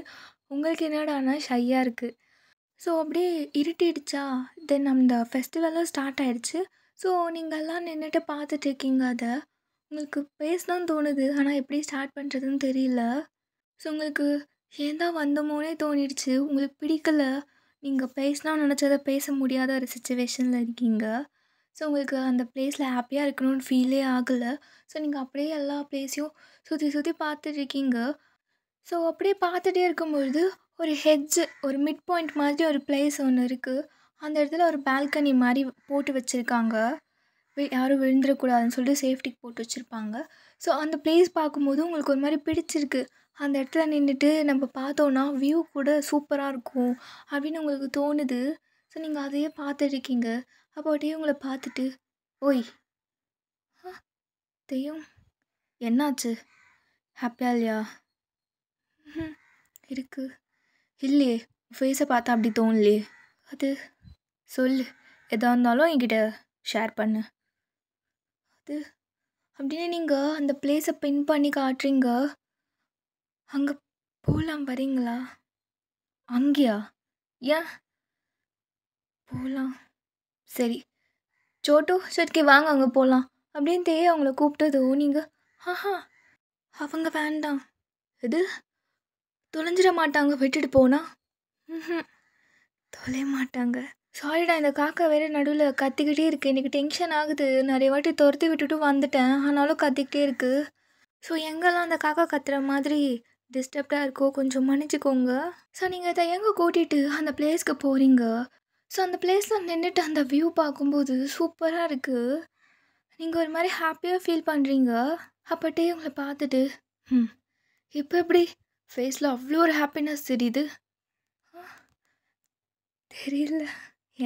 Speaker 1: உங்களுக்கு என்னடானா ஷையாக இருக்குது. ஸோ அப்படியே இருட்டிடுச்சா, தென் அந்த ஃபெஸ்டிவலும் ஸ்டார்ட் ஆகிடுச்சு. ஸோ நீங்கள் எல்லாம் நின்றுட்டு பார்த்துட்டு இருக்கீங்க. அதை உங்களுக்கு பேசணும்னு தோணுது, ஆனால் எப்படி ஸ்டார்ட் பண்ணுறதுன்னு தெரியல. ஸோ உங்களுக்கு ஏன் தான் வந்தோமோனே தோணிடுச்சு. உங்களுக்கு பிடிக்கல, நீங்கள் பேசணும்னு நினச்சதை பேச முடியாத ஒரு சுச்சுவேஷனில் இருக்கீங்க. ஸோ உங்களுக்கு அந்த பிளேஸில் ஹாப்பியாக இருக்கணும்னு ஃபீலே ஆகலை. ஸோ நீங்கள் அப்படியே எல்லா பிளேஸையும் சுற்றி சுற்றி பார்த்துட்ருக்கீங்க. ஸோ அப்படியே பார்த்துட்டே இருக்கும்பொழுது ஒரு ஹெட்ஜு, ஒரு மிட் பாயிண்ட் மாதிரி ஒரு பிளேஸ் ஒன்று இருக்குது. அந்த இடத்துல ஒரு பால்கனி மாதிரி போட்டு வச்சுருக்காங்க. யாரும் விழுந்துடக்கூடாதுன்னு சொல்லிட்டு சேஃப்டிக்கு போட்டு வச்சுருப்பாங்க. ஸோ அந்த பிளேஸ் பார்க்கும்போது உங்களுக்கு ஒரு மாதிரி பிடிச்சிருக்கு. அந்த இடத்துல நின்றுட்டு நம்ம பார்த்தோன்னா வியூ கூட சூப்பராக இருக்கும் அப்படின்னு உங்களுக்கு தோணுது. ஸோ நீங்கள் அதையே பார்த்துட்ருக்கீங்க. அப்போ அப்படியே உங்களை பார்த்துட்டு, ஓய் ஆ தெய்யம், என்னாச்சு? ஹாப்பியா இல்லையா? ம் இருக்கு. இல்லையே, ஃபேஸை பார்த்தா அப்படி தோணலையே. அது சொல்லு, எதாக இருந்தாலும் என்கிட்ட ஷேர் பண்ணு. அது அப்படின்னு நீங்கள் அந்த பிளேஸை பின் பண்ணி காட்டுறீங்க. அங்கே போகலாம் வரீங்களா? அங்கேயா? ஏன் போகலாம்? சரி சோட்டு, சட்கி வாங்க அங்கே போகலாம் அப்படின்ட்டு அவங்கள கூப்பிட்டதோ நீங்கள், ஆஹா அவங்க வேண்டாம். எது? தொலைஞ்சிட மாட்டாங்க விட்டுட்டு போனா? ம் தொலைய மாட்டாங்க. சாரிடா, இந்த காக்கா வேறு நடுவில் கத்திக்கிட்டே இருக்குது. எனக்கு டென்ஷன் ஆகுது. நிறைய வாட்டி துரத்தி விட்டுட்டு வந்துட்டேன், ஆனாலும் கத்திக்கிட்டே இருக்குது. ஸோ எங்கெல்லாம் அந்த காக்கா கத்துற மாதிரி டிஸ்டர்ப்டாக இருக்கோ கொஞ்சம் மன்னிச்சிக்கோங்க. ஸோ நீங்கள் இதை எங்கே கூட்டிகிட்டு அந்த பிளேஸ்க்கு போகிறீங்க. ஸோ அந்த பிளேஸில் நின்றுட்டு அந்த வியூ பார்க்கும்போது சூப்பராக இருக்குது. நீங்கள் ஒரு மாதிரி ஹாப்பியாக ஃபீல் பண்ணுறீங்க. அப்பட்டே உங்களை பார்த்துட்டு, இப்போ எப்படி ஃபேஸில் அவ்வளோ ஒரு ஹாப்பினஸ் தெரியுது? தெரியல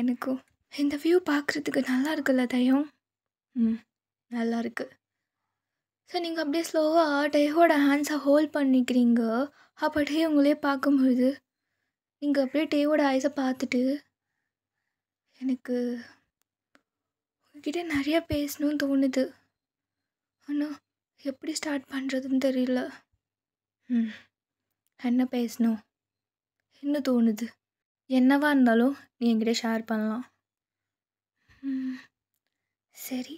Speaker 1: எனக்கும். இந்த வியூ பார்க்குறதுக்கு நல்லா இருக்குல்ல தயம்? நல்லா இருக்கு. ஸோ நீங்கள் அப்படியே ஸ்லோவாக டேயோட ஹேண்ட்ஸை ஹோல்ட் பண்ணிக்கிறீங்க. அப்போ டே உங்களே பார்க்கும்பொழுது நீங்கள் அப்படியே டேயோட ஐஸை பார்த்துட்டு, எனக்கு உங்ககிட்ட நிறைய பேசணும்னு தோணுது, ஆனால் எப்படி ஸ்டார்ட் பண்ணுறதுன்னு தெரியல. என்ன பேசணும்? என்ன தோணுது? என்னவா இருந்தாலும் நீ என்கிட்ட ஷேர் பண்ணலாம். சரி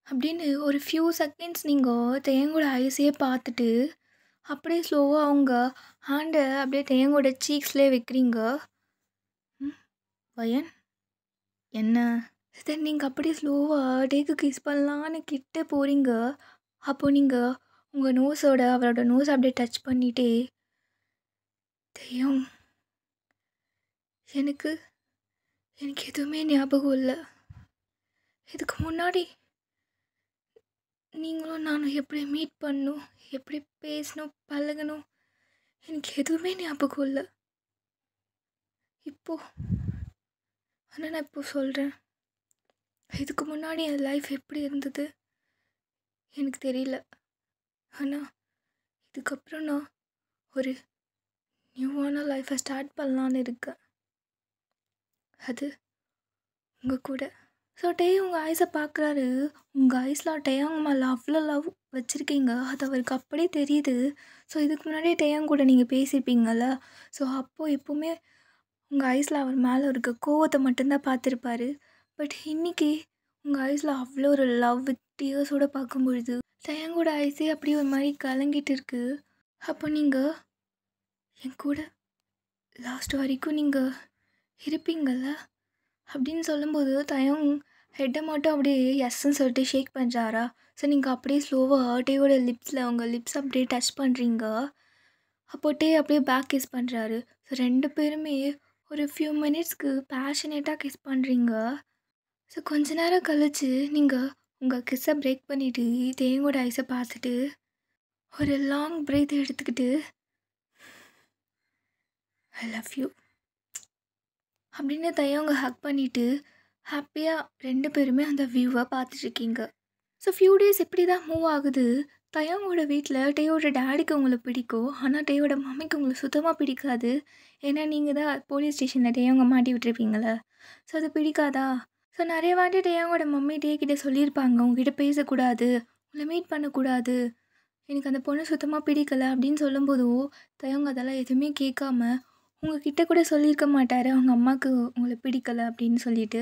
Speaker 1: அப்படின்னு ஒரு ஃபியூ செகண்ட்ஸ் நீங்கள் தேங்கோட ஐஸையே பார்த்துட்டு அப்படியே ஸ்லோவாக அவங்க ஹேண்டை அப்படியே தேங்கோட சீக்ஸ்லேயே வைக்கிறீங்க. வயன் என்ன? தென் நீங்கள் அப்படியே ஸ்லோவாக டேக்கு கிஸ் பண்ணலான்னு கிட்ட போகிறீங்க. அப்போது நீங்கள் உங்கள் நோஸோட அவரோட நோஸ் அப்படியே டச் பண்ணிகிட்டே, தெய்யம் எனக்கு எதுவுமே ஞாபகம் இல்லை. இதுக்கு முன்னாடி நீங்களும் நானும் எப்படி மீட் பண்ணணும், எப்படி பேசணும், பழகணும், எனக்கு எதுவுமே ஞாபகம் இல்லை இப்போது. ஆனால் நான் இப்போ சொல்கிறேன், இதுக்கு முன்னாடி என் லைஃப் எப்படி இருந்தது எனக்கு தெரியல. ஆனால் இதுக்கப்புறம் நான் ஒரு நியூவான லைஃப்பை ஸ்டார்ட் பண்ணலான்னு இருக்கேன். அது உங்கள் கூட. ஸோ டே உங்கள் ஐஸை பார்க்குறாரு. உங்கள் ஐஸில் டேயாங்க மேலே அவ்வளோ லவ் வச்சுருக்கீங்க, அது அவருக்கு அப்படியே தெரியுது. ஸோ இதுக்கு முன்னாடியே டேயாங்க கூட நீங்கள் பேசியிருப்பீங்கள்ல. ஸோ அப்போது எப்போவுமே உங்கள் ஐஸில் அவர் மேலே இருக்க கோவத்தை மட்டும்தான் பார்த்துருப்பாரு. பட் இன்னைக்கு உங்கள் ஐஸில் அவ்வளோ ஒரு லவ் வித் டியர்ஸோடு பார்க்கும்பொழுது தயங்கோட ஐஸே அப்படியே ஒரு மாதிரி கலங்கிட்டு இருக்கு. அப்போ நீங்கள் என் கூட லாஸ்ட் வரைக்கும் நீங்கள் இருப்பீங்கள்ல அப்படின்னு சொல்லும்போது தயம் ஹெட்டை மட்டும் அப்படியே எஸ்ன்னு சொல்லிட்டு ஷேக் பண்ணுறாரா. ஸோ நீங்கள் அப்படியே ஸ்லோவாக டேயோட லிப்ஸில் உங்கள் லிப்ஸ் அப்படியே டச் பண்ணுறீங்க. அப்போ டே அப்படியே பேக் கிஸ் பண்ணுறாரு. ஸோ 2 பேருமே ஒரு ஃபியூ மினிட்ஸ்க்கு பேஷனேட்டாக கிஸ் பண்ணுறீங்க. ஸோ கொஞ்ச நேரம் கழித்து நீங்கள் உங்கள் கிஸ்ஸை பிரேக் பண்ணிவிட்டு தேங்கோட ஐஸை பார்த்துட்டு ஒரு லாங் பிரீத் எடுத்துக்கிட்டு ஐ லவ் யூ அப்படின்னு தயவங்க ஹக் பண்ணிவிட்டு ஹாப்பியாக 2 பேருமே அந்த வியூவை பார்த்துட்ருக்கீங்க. ஸோ ஃபியூ டேஸ் இப்படி தான் மூவ் ஆகுது. தயங்கோட வீட்டில் டேயோட டேடிக்கு உங்களை பிடிக்கும், ஆனால் டேயோட மம்மிக்கு உங்களை சுத்தமாக பிடிக்காது. ஏன்னா நீங்கள் தான் போலீஸ் ஸ்டேஷனில் டேயவங்க மாட்டி விட்டுருப்பீங்களே, ஸோ அது பிடிக்காதா. ஸோ நிறைய வாட்டி டேயவங்களோட மம்மி டே கிட்டே சொல்லியிருப்பாங்க, உங்ககிட்ட பேசக்கூடாது, உங்களை மீட் பண்ணக்கூடாது, எனக்கு அந்த பொண்ணு சுத்தமாக பிடிக்கலை அப்படின்னு சொல்லும்போதும் தயவங்க அதெல்லாம் எதுவுமே கேட்காம உங்ககிட்ட கூட சொல்லியிருக்க மாட்டார் அவங்க அம்மாவுக்கு உங்களை பிடிக்கலை அப்படின்னு சொல்லிட்டு.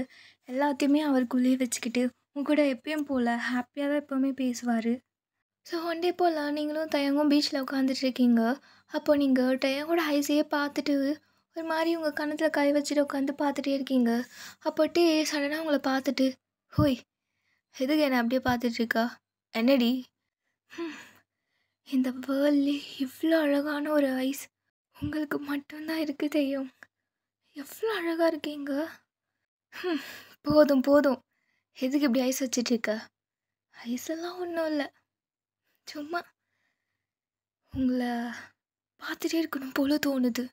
Speaker 1: எல்லாத்தையுமே அவருக்குள்ளேயே வச்சுக்கிட்டு உங்க கூட எப்பயும் போல் ஹாப்பியாக தான் எப்போவுமே பேசுவார். ஸோ ஒன் டே போல் நீங்களும் தயங்கும் பீச்சில் உட்காந்துட்ருக்கீங்க. அப்போ நீங்கள் டயங்கோட ஐஸையே பார்த்துட்டு ஒரு மாதிரி உங்கள் கணத்தில் கை வச்சுட்டு உட்காந்து பார்த்துட்டே இருக்கீங்க. அப்போ டே சடனாக உங்களை பார்த்துட்டு, ஹோய் எதுக்கு என்னை அப்படியே பார்த்துட்ருக்கா, என்னடி, இந்த வேர்ல்ட்லே இவ்வளோ அழகான ஒரு ஐஸ் உங்களுக்கு மட்டும்தான் இருக்குது தெய்வம், எவ்வளோ அழகாக இருக்கீங்க, போதும் போதும், எதுக்கு இப்படி ஐஸ் வச்சிட்ருக்க, ஐஸெல்லாம் ஒன்றும் இல்லை, சும்மா உங்களை பார்த்துட்டே இருக்கணும் போல தோணுது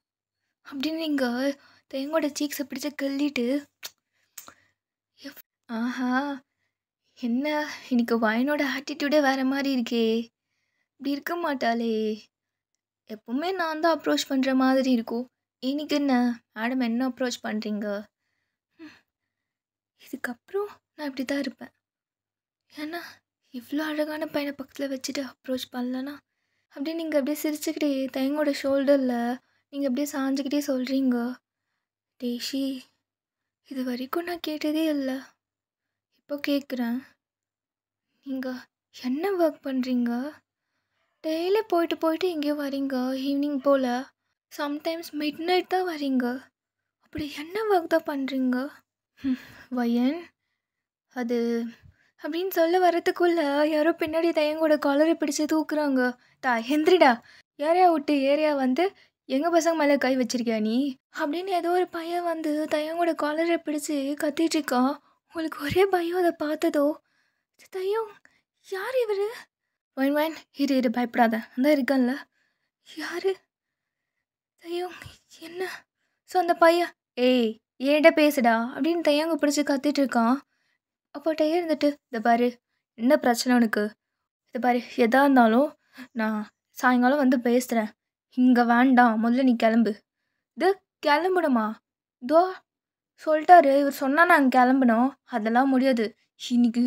Speaker 1: அப்படின்னு நீங்கள் தேங்கோட சீக்ஸை பிடிச்சி கிள்ளிட்டு, ஆஹா என்ன இன்னைக்கு வயனோட ஆட்டிடியூடே வேறு மாதிரி இருக்கே, இப்படி இருக்க மாட்டாளே, எப்பவுமே நான் தான் அப்ரோச் பண்ணுற மாதிரி இருக்கும், இன்னைக்கு என்ன மேடம் என்ன அப்ரோச் பண்ணுறீங்க, இதுக்கப்புறம் நான் இப்படி தான் இருப்பேன், ஏன்னா இவ்வளோ அழகான பையனை பக்கத்தில் வச்சுட்டு அப்ரோச் பண்ணலன்னா அப்படியே நீங்கள் அப்படியே சிரிச்சுக்கிட்டே தயங்கோட ஷோல்டரில் நீங்கள் அப்படியே சாஞ்சிக்கிட்டே சொல்கிறீங்க, டேஷி இது வரைக்கும் நான் கேட்டதே இல்லை, இப்போ கேட்குறேன், நீங்கள் என்ன ஒர்க் பண்ணுறீங்க, டெய்லி போயிட்டு போயிட்டு எங்கேயோ வரீங்க, ஈவினிங் போல் சம்டைம்ஸ் மிட் நைட் தான் வரீங்க, அப்படி என்ன ஒர்க் தான் பண்ணுறீங்க, வயன் அது அப்படின்னு சொல்ல வரத்துக்குள்ளே யாரோ பின்னாடி தயங்கோட காலரை பிடிச்சி தூக்குறாங்க. எந்திரிடா, ஏரியா விட்டு ஏரியா வந்து எங்கள் பசங்க மேலே கை வச்சிருக்கியா நீ அப்படின்னு ஏதோ ஒரு பையன் வந்து தயங்கோட காலரை பிடிச்சி கத்திட்டுருக்கான். உங்களுக்கு ஒரே பயம் அதை பார்த்ததோ, தையம் யார் இவர், வைன் வைன் இரு பயப்படாத அந்த இருக்கன்ல யார் தையம் என்ன. ஸோ அந்த பையன் ஏய் ஏன்டா பேசுடா அப்படின்னு தையங்க பிடிச்சி கத்திட்டு இருக்கான். அப்போ டே இருந்துட்டு, இதை பாரு என்ன பிரச்சனை உனக்கு, இதை பாரு எதா இருந்தாலும் நான் சாயங்காலம் வந்து பேசுகிறேன், இங்கே வேண்டாம், முதல்ல நீ கிளம்பு. இது கிளம்பணுமா, இதோ சொல்லிட்டாரு இவர் சொன்னால் நாங்கள் கிளம்பணும், அதெல்லாம் முடியாது, இன்னைக்கு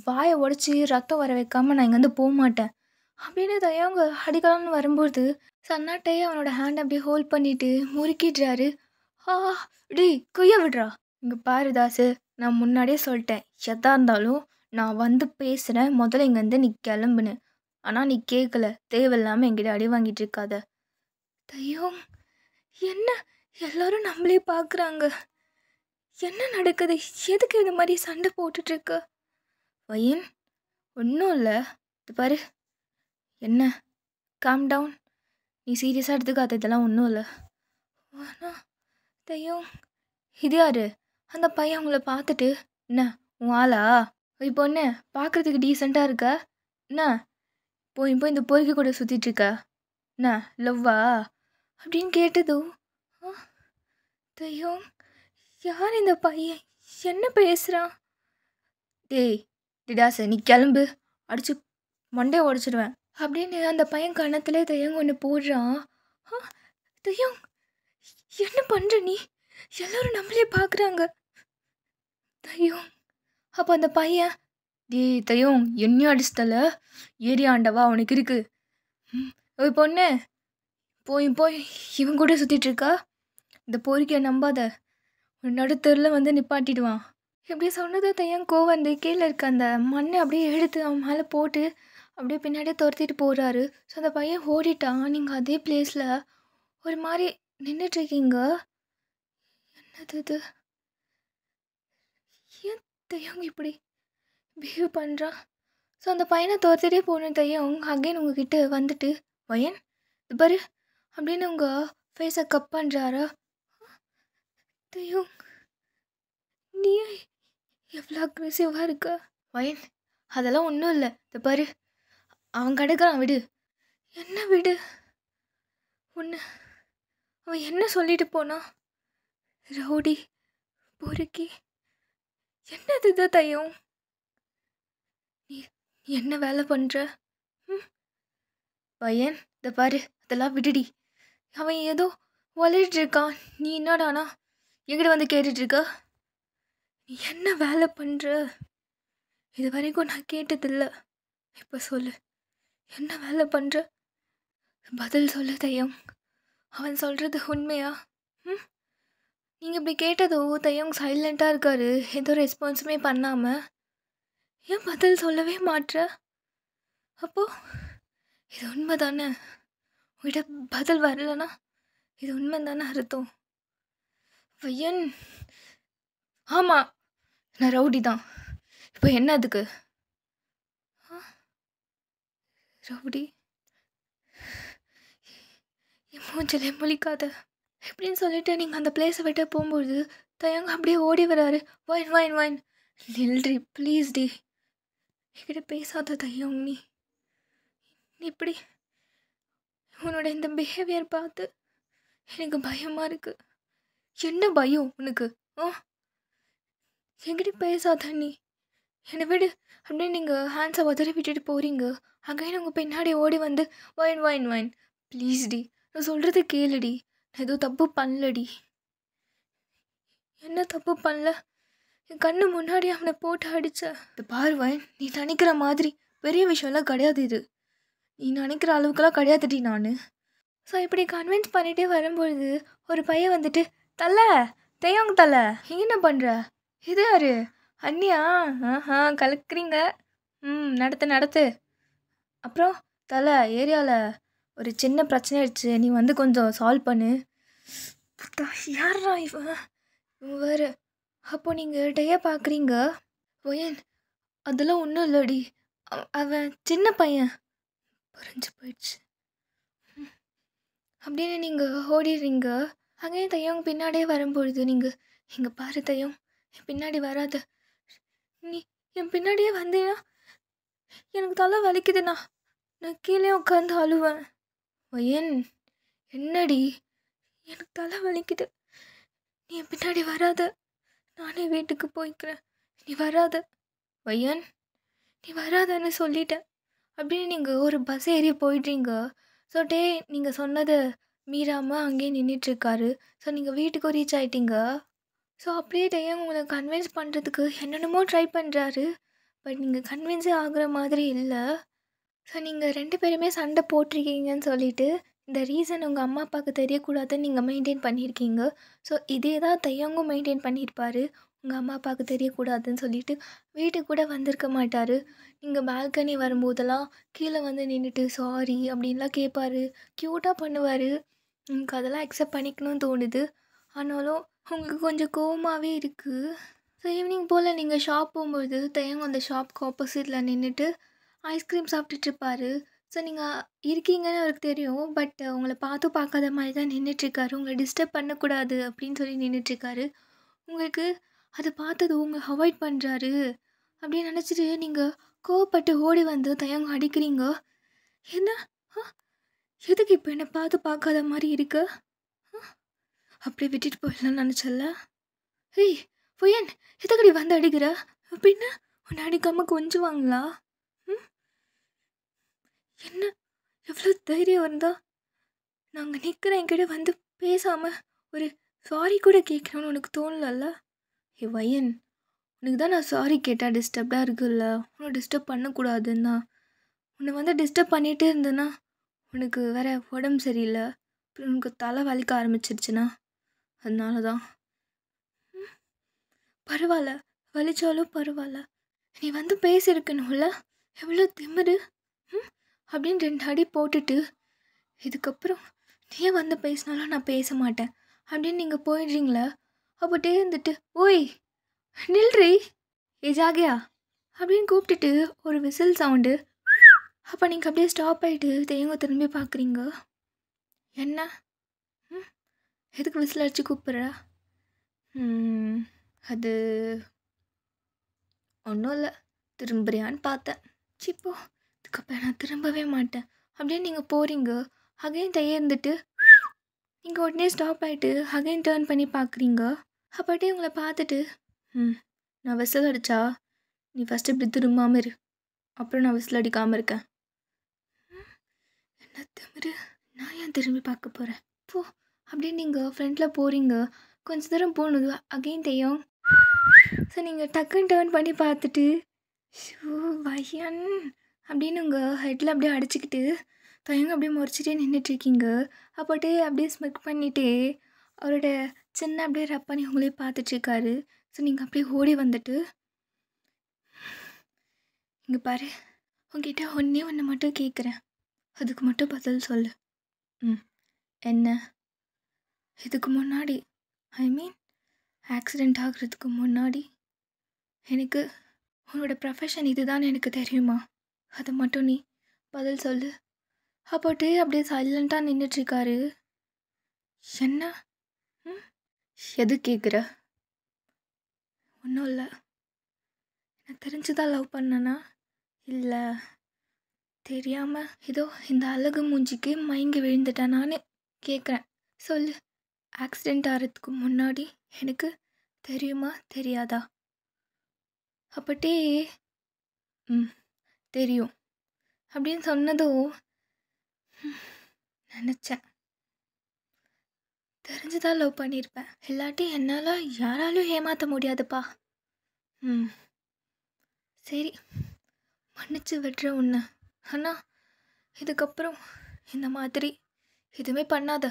Speaker 1: வாயை உடச்சி ரத்தம் வர வைக்காமல் நான் இங்கேருந்து போக மாட்டேன் அப்படின்னு தயவங்க அடிக்கலாம்னு வரும்போது சன்னாட்டையே அவனோட ஹேண்ட் அப்படியே ஹோல்ட் பண்ணிட்டு முறுக்கிடுறாரு. டி கொய்ய விடுறா, இங்கே பாரு தாசு, நான் முன்னாடியே சொல்லிட்டேன் எதா இருந்தாலும் நான் வந்து பேசுகிறேன், முதல்ல இங்கேருந்து நீ கிளம்புன்னு, ஆனால் நீ கேட்கல, தேவையில்லாமல் என்கிட்ட அடி வாங்கிட்டு இருக்காத. தையம் என்ன எல்லாரும் நம்மளே பார்க்குறாங்க, என்ன நடக்குது, எதுக்கு இந்த மாதிரி சண்டை போட்டுட்ருக்க. வயன் ஒன்றும் இல்லை, இது பாரு என்ன காம் டவுன், நீ சீரியஸாக எடுத்துக்காத, இதெல்லாம் ஒன்றும் இல்லை. ஆனால் தையம் இது யாரு, அந்த பையன் அவங்கள பார்த்துட்டு, என்ன உன் ஆளா, இப்போ என்ன பார்க்குறதுக்கு டீசெண்டாக இருக்க, என்ன போய் இந்த பொறுக்கி கூட சுற்றிட்டுருக்க, என்ன லவ்வா அப்படின்னு கேட்டதோ, தையம் யார் இந்த பையன் என்ன பேசுகிறான். டேய் டிடாசு நீ கிளம்பு, அடிச்சு மண்டையை உடச்சிடுவேன் அப்படின்னு அந்த பையன் கணத்துல தையம் ஒன்று போடுறான். தையம் என்ன பண்ணுற நீ, எல்லோரும் நம்மளே பார்க்குறாங்க. தையம் அப்போ அந்த பையன், டேய் தையம் என்னையும் அடிச்சிட்டல, ஏரியா ஆண்டவா உனக்கு இருக்கு, ஓய் பொண்ணு போய் இவன் கூட சுற்றிட்டுருக்கா, இந்த பொறுக்கிய நம்பாத, நடுத்தெருல வந்து நிப்பாட்டிடுவான். இப்படி சொன்னது தையம் கோவம் வந்து கீழே இருக்க அந்த மண்ணை அப்படியே எடுத்து அவன் மேலே போட்டு அப்படியே பின்னாடியே துரத்திட்டு போகிறாரு. ஸோ அந்த பையன் ஓடிட்டான். நீங்கள் அதே பிளேஸில் ஒரு மாதிரி நின்றுட்டுருக்கீங்க. என்னது இது? ஏன் தையம் இப்படி பிஹேவ் பண்ணுறான்? ஸோ அந்த பையனை துரத்திட்டே போன தையம் அகைன் உங்ககிட்ட வந்துட்டு பையன் இது பாரு அப்படின்னு உங்கள் ஃபேஸை கப் பண்ணுறாரா? தையம் நீ எவ்வளோ அக்ரெசிவாக இருக்க வயன்? அதெல்லாம் ஒன்றும் இல்லை. இந்த பாரு அவன் கிடக்குறான், விடு. என்ன விடு? ஒன்று அவன் என்ன சொல்லிட்டு போனான்? ரவுடி பொறுக்கி என்னது இதை தையம்? நீ என்ன வேலை பண்ணுற? பையன் இந்த பாரு அதெல்லாம் விடுடி. அவன் ஏதோ வளரிட்டு இருக்கான். நீ என்னடானா எங்கிட்ட வந்து கேட்டுட்ருக்க? நீ என்ன வேலை பண்ணுற? இது வரைக்கும் நான் கேட்டதில்லை. இப்போ சொல்லு, என்ன வேலை பண்ணுற? பதில் சொல்லு தையம். அவன் சொல்கிறது உண்மையா? நீங்கள் இப்படி கேட்டதோ தையம் சைலண்ட்டாக இருக்காரு, ஏதோ ரெஸ்பான்ஸுமே பண்ணாமல். ஏன் பதில் சொல்லவே மாட்ற? அப்போது இது உண்மை தானே? உங்கள்கிட்ட பதில் வரலனா இது உண்மை தானே அர்த்தம்? பையன் ஆமாம் நான் ரவுடி தான். இப்போ என்ன அதுக்கு? ரவுடி என் மூஞ்சிலே முழிக்காத எப்படின்னு சொல்லிட்டு நீங்கள் அந்த பிளேஸை விட்டு போகும்போது தயங்க அப்படியே ஓடி வராரு. வைன் வைன் வைன் நில்றி ப்ளீஸ் டி, என்கிட்ட பேசாத தையம். நீ இப்படி உன்னோட இந்த பிஹேவியர் பார்த்து எனக்கு பயமாக இருக்குது. என்ன பயம் உனக்கு? என்கிட்ட பேசாத நீ, என்னை விடு அப்படின்னு நீங்கள் ஹேண்ட்ஸை உதறி விட்டுட்டு போகிறீங்க. அகைன் உங்கள் பின்னாடி ஓடி வந்து வைன் வைன் வைன் ப்ளீஸ் டி, நான் சொல்கிறது கேளுடி, நான் எதுவும் தப்பு பண்ணலடி. என்ன தப்பு பண்ணல? என் கண்ணு முன்னாடி அவனை போட்டு அடித்த இந்த பார்வைன் நீ நினைக்கிற மாதிரி பெரிய விஷயம்லாம் கிடையாது. இது நீ நினைக்கிற அளவுக்குலாம் கிடையாதுடி நான். ஸோ இப்படி கன்வின்ஸ் பண்ணிகிட்டே வரும்பொழுது ஒரு பையன் வந்துட்டு தலை தையங்க தலை என்ன பண்ணுற? இது யாரு அண்ணியா? கலக்குறீங்க. நடத்து நடத்து. அப்புறம் தலை ஏரியாவில் ஒரு சின்ன பிரச்சனை ஆயிடுச்சு, நீ வந்து கொஞ்சம் சால்வ் பண்ணு. யாரா இவன் வேறு? அப்போ நீங்கள் டேயை பார்க்குறீங்க. ஒயன் அதெல்லாம் ஒன்றும் இல்லடி, அவன் சின்ன பையன், புரிஞ்சு போயிடுச்சு அப்படின்னு நீங்கள் ஓடிடுறீங்க. அங்கேயும் தையம் பின்னாடியே வரும்பொழுது நீங்கள் இங்கே பாரு தையம், என் பின்னாடி வராத. நீ என் பின்னாடியே வந்தீங்கன்னா எனக்கு தலை வலிக்குதுண்ணா, நான் கீழே உட்காந்து அழுவேன். ஒயன் என்னடி? எனக்கு தலை வலிக்குது, நீ என் பின்னாடி வராத, நானே வீட்டுக்கு போய்க்கிறேன், நீ வராத. வையன் நீ வராதன்னு சொல்லிட்டேன் அப்படின்னு நீங்கள் ஒரு பஸ் ஏறி போயிடுறீங்க. ஸோ நீங்கள் சொன்னதை மீறாமல் அங்கேயே நின்றுட்டுருக்காரு. ஸோ நீங்கள் வீட்டுக்கு ரீச் ஆகிட்டீங்க. ஸோ அப்படியே டைம் உங்களை கன்வின்ஸ் பண்ணுறதுக்கு என்னென்னமோ ட்ரை பண்ணுறாரு. பட் நீங்கள் கன்வின்ஸே ஆகுற மாதிரி இல்லை. ஸோ நீங்கள் 2 பேருமே சண்டை போட்டிருக்கீங்கன்னு சொல்லிவிட்டு இந்த ரீசன் உங்கள் அம்மா அப்பாவுக்கு தெரியக்கூடாதுன்னு நீங்கள் மெயின்டைன் பண்ணியிருக்கீங்க. ஸோ இதே தான் தையங்கும் மெயின்டைன் பண்ணியிருப்பார். உங்கள் அம்மா அப்பாவுக்கு தெரியக்கூடாதுன்னு சொல்லிட்டு வீட்டுக்கு கூட வந்திருக்க மாட்டார். நீங்கள் பால்கனி வரும்போதெல்லாம் கீழே வந்து நின்றுட்டு சாரி அப்படின்லாம் கேட்பார், க்யூட்டாக பண்ணுவார். உங்களுக்கு அதெல்லாம் அக்செப்ட் பண்ணிக்கணும்னு தோணுது. ஆனாலும் உங்களுக்கு கொஞ்சம் கோவமாகவே இருக்குது. ஸோ ஈவினிங் போல் நீங்கள் ஷாப் போகும்போது தையங்க அந்த ஷாப்புக்கு ஆப்போசிட்டில் நின்றுட்டு ஐஸ்கிரீம் சாப்பிட்டுட்ருப்பாரு. ஸோ நீங்கள் இருக்கீங்கன்னு அவருக்கு தெரியும். பட் உங்களை பார்க்காத மாதிரி தான் நின்றுட்டுருக்காரு. உங்களை டிஸ்டர்ப் பண்ணக்கூடாது அப்படின்னு சொல்லி நின்றுட்டுருக்காரு. உங்களுக்கு அதை பார்த்தது உங்களை அவாய்ட் பண்ணுறாரு அப்படின்னு நினச்சிட்டு நீங்கள் கோவப்பட்டு ஓடி வந்து தையங்க அடிக்கிறீங்க. என்ன எதுக்கு இப்போ என்னை பார்க்காத மாதிரி இருக்கு? அப்படியே விட்டுட்டு போயிடலான்னு நினச்சல. ஏய் பொய்யன் எதுக்கடி வந்து அடிக்கிற? அப்படின்னு உன்னை அடிக்காமல் கொஞ்சுவாங்களா? என்ன எவ்வளோ தைரியம் இருந்தா நாங்கள் நிற்கிறேன் என்கிட்ட வந்து பேசாமல் ஒரு சாரி கூட கேட்குறோன்னு உனக்கு தோணலல்ல? ஏ வையன் உனக்கு தான் நான் சாரி கேட்டால் டிஸ்டர்ப்டாக இருக்குல்ல, உன்னை டிஸ்டர்ப் பண்ணக்கூடாதுன்னா. உன்னை வந்து டிஸ்டர்ப் பண்ணிகிட்டே இருந்தேன்னா உனக்கு வேறு உடம்பு சரியில்லை, அப்புறம் உனக்கு தலை வலிக்க ஆரம்பிச்சிருச்சுன்னா அதனால தான். பரவாயில்ல, வலிச்சாலும் பரவாயில்ல. நீ வந்து பேசியிருக்கணும்ல, எவ்வளோ திமிரு. அப்படின்னு 2 அடி போட்டுட்டு, இதுக்கப்புறம் நீயே வந்து பேசினாலும் நான் பேச மாட்டேன் அப்படின்னு நீங்கள் போயிடுறீங்களா? அப்போட்டே இருந்துட்டு, ஓய் நில்றி, ஏ ஜாகியா அப்படின்னு கூப்பிட்டுட்டு ஒரு விசில் சவுண்டு. அப்போ நீங்கள் அப்படியே ஸ்டாப் ஆகிட்டு தேங்க திரும்பி பார்க்குறீங்க. என்ன? எதுக்கு விசில் அடிச்சு கூப்பிட்ற? அது ஒன்றும் இல்லை, திரும்புறியான்னு பார்த்தேன். சிப்போ, இதுக்கப்புறம் நான் திரும்பவே மாட்டேன் அப்படின்னு நீங்கள் போகிறீங்க. அகைன் இருந்துட்டு நீங்கள் உடனே ஸ்டாப் ஆகிட்டு அகைன் டேர்ன் பண்ணி பார்க்குறீங்க. அப்பாட்டே உங்களை பார்த்துட்டு, நான் விசில் அடித்தா நீ ஃபஸ்ட்டு இப்படி திரும்பாமல் இரு, அப்புறம் நான் விசில் அடிக்காமல் இருக்கேன். என்ன திமிரு, நான் ஏன் திரும்பி பார்க்க போகிறேன் போ அப்படின்னு நீங்கள் ஃப்ரெண்டில் போகிறீங்க. கொஞ்சம் தூரம் போனது அகைன் தெய்யம். ஸோ நீங்கள் டக்குன்னு டேர்ன் பண்ணி பார்த்துட்டு, ஷூ பையன் அப்படின்னு உங்கள் ஹெட்டில் அப்படியே அடிச்சுக்கிட்டு தயங்க அப்படியே முறைச்சிட்டே நின்றுட்டுருக்கீங்க. அப்போட்டே அப்படியே ஸ்மிக் பண்ணிகிட்டே அவரோட சின்ன அப்படியே ரப் பண்ணி உங்களே பார்த்துட்ருக்காரு. ஸோ நீங்கள் அப்படியே ஓடி வந்துட்டு, இங்கே பாரு, உங்ககிட்ட ஒன்று மட்டும் கேட்குறேன், அதுக்கு மட்டும் பதில் சொல்லு. என்ன? இதுக்கு முன்னாடி, ஐ மீன் ஆக்சிடெண்ட் ஆகிறதுக்கு முன்னாடி எனக்கு உன்னோட ப்ரொஃபஷன் இதுதான் எனக்கு தெரியுமா? அதை மட்டும் நீ பதில் சொல்லு. அப்போட்டே அப்படியே சைலண்ட்டாக நின்றுட்டுருக்காரு. என்ன? எது கேட்குற? ஒன்றும் இல்லை, நான் தெரிஞ்சுதான் லவ் பண்ணனா இல்லை தெரியாமல் ஏதோ இந்த அழகு மூஞ்சிக்கு மயங்கி விழுந்துட்டேன் நான் கேட்குறேன். சொல்லு, ஆக்சிடெண்ட் ஆகிறதுக்கு முன்னாடி எனக்கு தெரியுமா தெரியாதா? அப்பட்டே தெரியும் அப்படின்னு சொன்னதும் நினச்சேன், தெரிஞ்சுதான் லவ் பண்ணியிருப்பேன், இல்லாட்டி என்னால் யாராலும் ஏமாற்ற முடியாதுப்பா. சரி, மன்னிச்சு விடுற உன்னை. ஆனால் இதுக்கப்புறம் இந்த மாதிரி எதுவுமே பண்ணாத.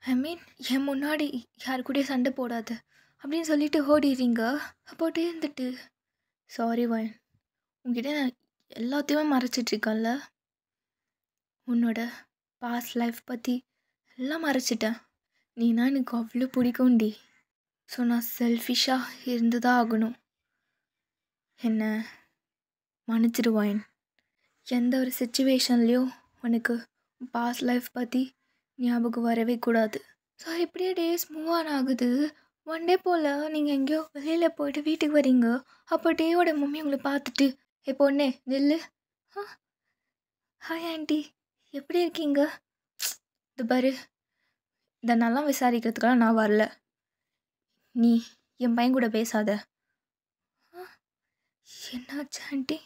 Speaker 1: ஐ மீன் என் முன்னாடி யாரு கூட சண்டை போடாது அப்படின்னு சொல்லிட்டு ஓடிடுறீங்க. அப்போட்டே இருந்துட்டு, சாரி வாயன், உங்ககிட்ட நான் எல்லாத்தையுமே மறைச்சிட்ருக்கேன்ல, உன்னோட பாஸ்ட் லைஃப் பற்றி எல்லாம் மறைச்சிட்டேன். நீனா எனக்கு அவ்வளோ பிடிக்கும்டி. ஸோ நான் செல்ஃபிஷாக இருந்து தான் ஆகணும். என்ன மன்னிச்சிடுவாயன். எந்த ஒரு சுச்சுவேஷன்லேயும் உனக்கு பாஸ்ட் லைஃப் பற்றி ஞாபகம் வரவே கூடாது. ஸோ இப்படியே டேஸ் மூவ் ஆன் ஆகுது. ஒன் டே போல் நீங்கள் எங்கேயோ வெளியில் போயிட்டு வீட்டுக்கு வரீங்க. அப்போ டேயோட மம்மி உங்களை பார்த்துட்டு, பொண்ணே நில்லு, ஹாய் ஆண்டி எப்படி இருக்கீங்க? இது பாரு, இதெல்லாம் விசாரிக்கிறதுக்கெல்லாம் நான் வரல. நீ என் பையன் கூட பேசாத. என்னாச்சு ஆண்டி?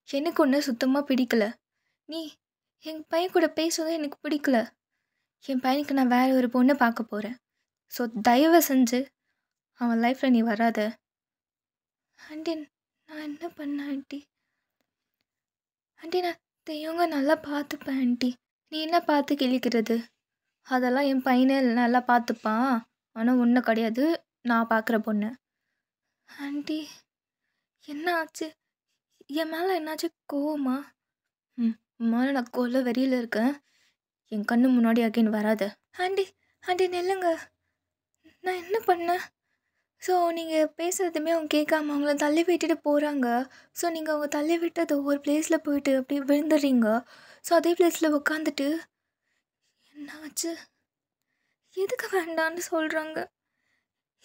Speaker 1: எனக்கு ஒன்று சுத்தமாக பிடிக்கல. நீ என் பையன் கூட பேசுவதும் எனக்கு பிடிக்கல. என் பையனுக்கு நான் வேறு ஒரு பொண்ணை பார்க்க போகிறேன். ஸோ தயவு செஞ்சு அவன் லைஃப்பில் நீ வராத. ஆண்டி நான் என்ன பண்ணேன் ஆண்டி? ஆண்டி நான் தெய்வங்க நல்லா பார்த்துப்பேன் ஆண்டி. நீ என்ன பார்த்து கிழிக்கிறது? அதெல்லாம் என் பையனே நல்லா பார்த்துப்பான். ஆனால் ஒன்றும் கிடையாது, நான் பார்க்குற பொண்ணு. ஆண்டி என்ன ஆச்சு? என் மேலே என்னாச்சு கோவமா? மேலே நான் கொல்ல வெறியில் இருக்கேன். என் கண்ணு முன்னாடி அகைன் வராத. ஆண்டி ஆண்டி நில்லுங்க, நான் என்ன பண்ணேன்? ஸோ நீங்கள் பேசுகிறதுமே அவங்க கேட்காம அவங்கள தள்ளி விட்டுட்டு போகிறாங்க. ஸோ நீங்கள் அவங்க தள்ளி விட்டது ஒரு பிளேஸில் போயிட்டு அப்படியே விழுந்துடுறீங்க. ஸோ அதே பிளேஸில் உட்காந்துட்டு, என்னாச்சு? எதுக்கு வேண்டான்னு சொல்கிறாங்க?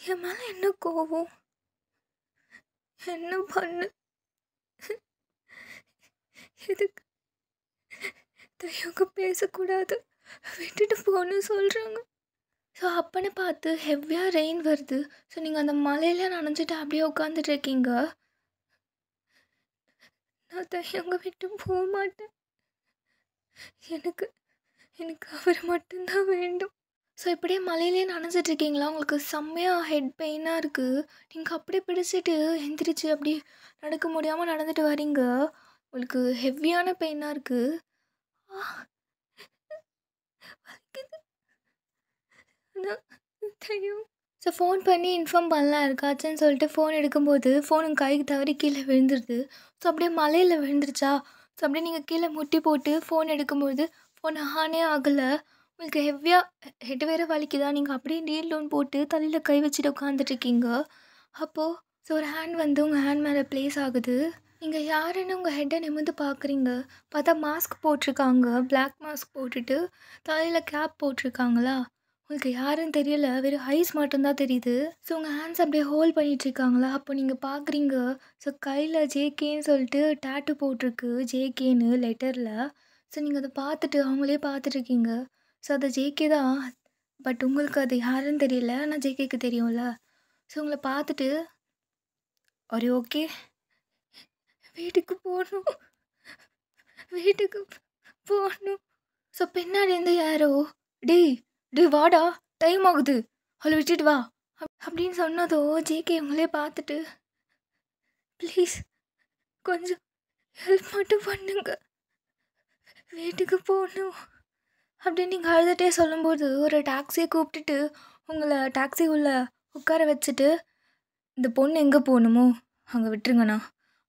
Speaker 1: என் மேலே என்ன கோவம்? என்ன பண்ணு? எதுக்கு தயவுக்கு பேசக்கூடாது, விட்டுட்டு போன்னு சொல்கிறாங்க. ஸோ அப்பன்னு பார்த்து ஹெவியாக ரெயின் வருது. ஸோ நீங்கள் அந்த மலையில நனைஞ்சிட்டு அப்படியே உட்காந்துட்ருக்கீங்க. நான் தயவங்க விட்டு போக மாட்டேன். எனக்கு எனக்கு அவர் மட்டும்தான் வேண்டும். ஸோ இப்படியே மலையிலே நனைஞ்சிட்ருக்கீங்களா? உங்களுக்கு செம்மையாக ஹெட் பெயினாக இருக்குது. நீங்கள் அப்படியே பிடிச்சிட்டு எந்திரிச்சு அப்படியே நடக்க முடியாமல் நடந்துட்டு வரீங்க. உங்களுக்கு ஹெவியான பெயினாக இருக்குது. வலிக்குது. தெரியும். ஸோ ஃபோன் பண்ணி இன்ஃபார்ம் பண்ணலாம் இருக்காச்சுன்னு சொல்லிட்டு ஃபோன் எடுக்கும்போது ஃபோன் உங்கள் கைக்கு தவறி கீழே விழுந்துருது. ஸோ அப்படியே மலையில் விழுந்துருச்சா, ஸோ அப்படியே நீங்கள் கீழே முட்டி போட்டு ஃபோன் எடுக்கும்போது ஃபோன் ஆனே ஆகலை. உங்களுக்கு ஹெவியாக ஹெட் வேறு வலிக்குதா, நீங்கள் அப்படியே நீல் டவுன் போட்டு தலையில் கை வச்சுட்டு உட்காந்துட்ருக்கீங்க. அப்போது ஸோ ஒரு ஹேண்ட் வந்து உங்கள் ஹேண்ட் மேலே ப்ளேஸ் ஆகுது. நீங்கள் யாருன்னு உங்கள் ஹெட்டை நிமிர்ந்து பார்க்குறீங்க. பார்த்தா மாஸ்க் போட்டிருக்காங்க, பிளாக் மாஸ்க் போட்டுட்டு தலையில் கேப் போட்டிருக்காங்களா. உங்களுக்கு யாருன்னு தெரியல, வெறும் ஐஸ் மட்டும்தான் தெரியுது. ஸோ உங்கள் ஹேண்ட்ஸ் அப்படியே ஹோல்ட் பண்ணிகிட்ருக்காங்களா. அப்போ நீங்கள் பார்க்குறீங்க. ஸோ கையில் ஜேகேன்னு சொல்லிட்டு டேட்டு போட்டிருக்கு, ஜேகேன்னு லெட்டரில். ஸோ நீங்கள் அதை பார்த்துட்டு அவங்களே பார்த்துட்ருக்கீங்க. ஸோ அது ஜேகே தான், பட் உங்களுக்கு அது யாருன்னு தெரியல, ஆனால் ஜேகேக்கு தெரியும்ல. ஸோ உங்களை பார்த்துட்டு ஒரு ஓகே, வீட்டுக்கு போகணும், வீட்டுக்கு போகணும். ஸோ பின்னாடிருந்து யாரோ டேய் டேய் வாடா, டைம் ஆகுது, அவளை விட்டுட்டு வா அப்படின்னு சொன்னதோ ஜேகே இவங்களே பார்த்துட்டு ப்ளீஸ் கொஞ்சம் ஹெல்ப் மட்டும் பண்ணுங்க, வீட்டுக்கு போகணும் அப்படின்னு நீங்கள் அழுதுகிட்டே சொல்லும்போது ஒரு டாக்ஸியை கூப்பிட்டுட்டு உங்களை டாக்ஸி உள்ள உட்கார வச்சுட்டு இந்த பொண்ணு எங்கே போகணுமோ அங்கே விட்டுருங்கண்ணா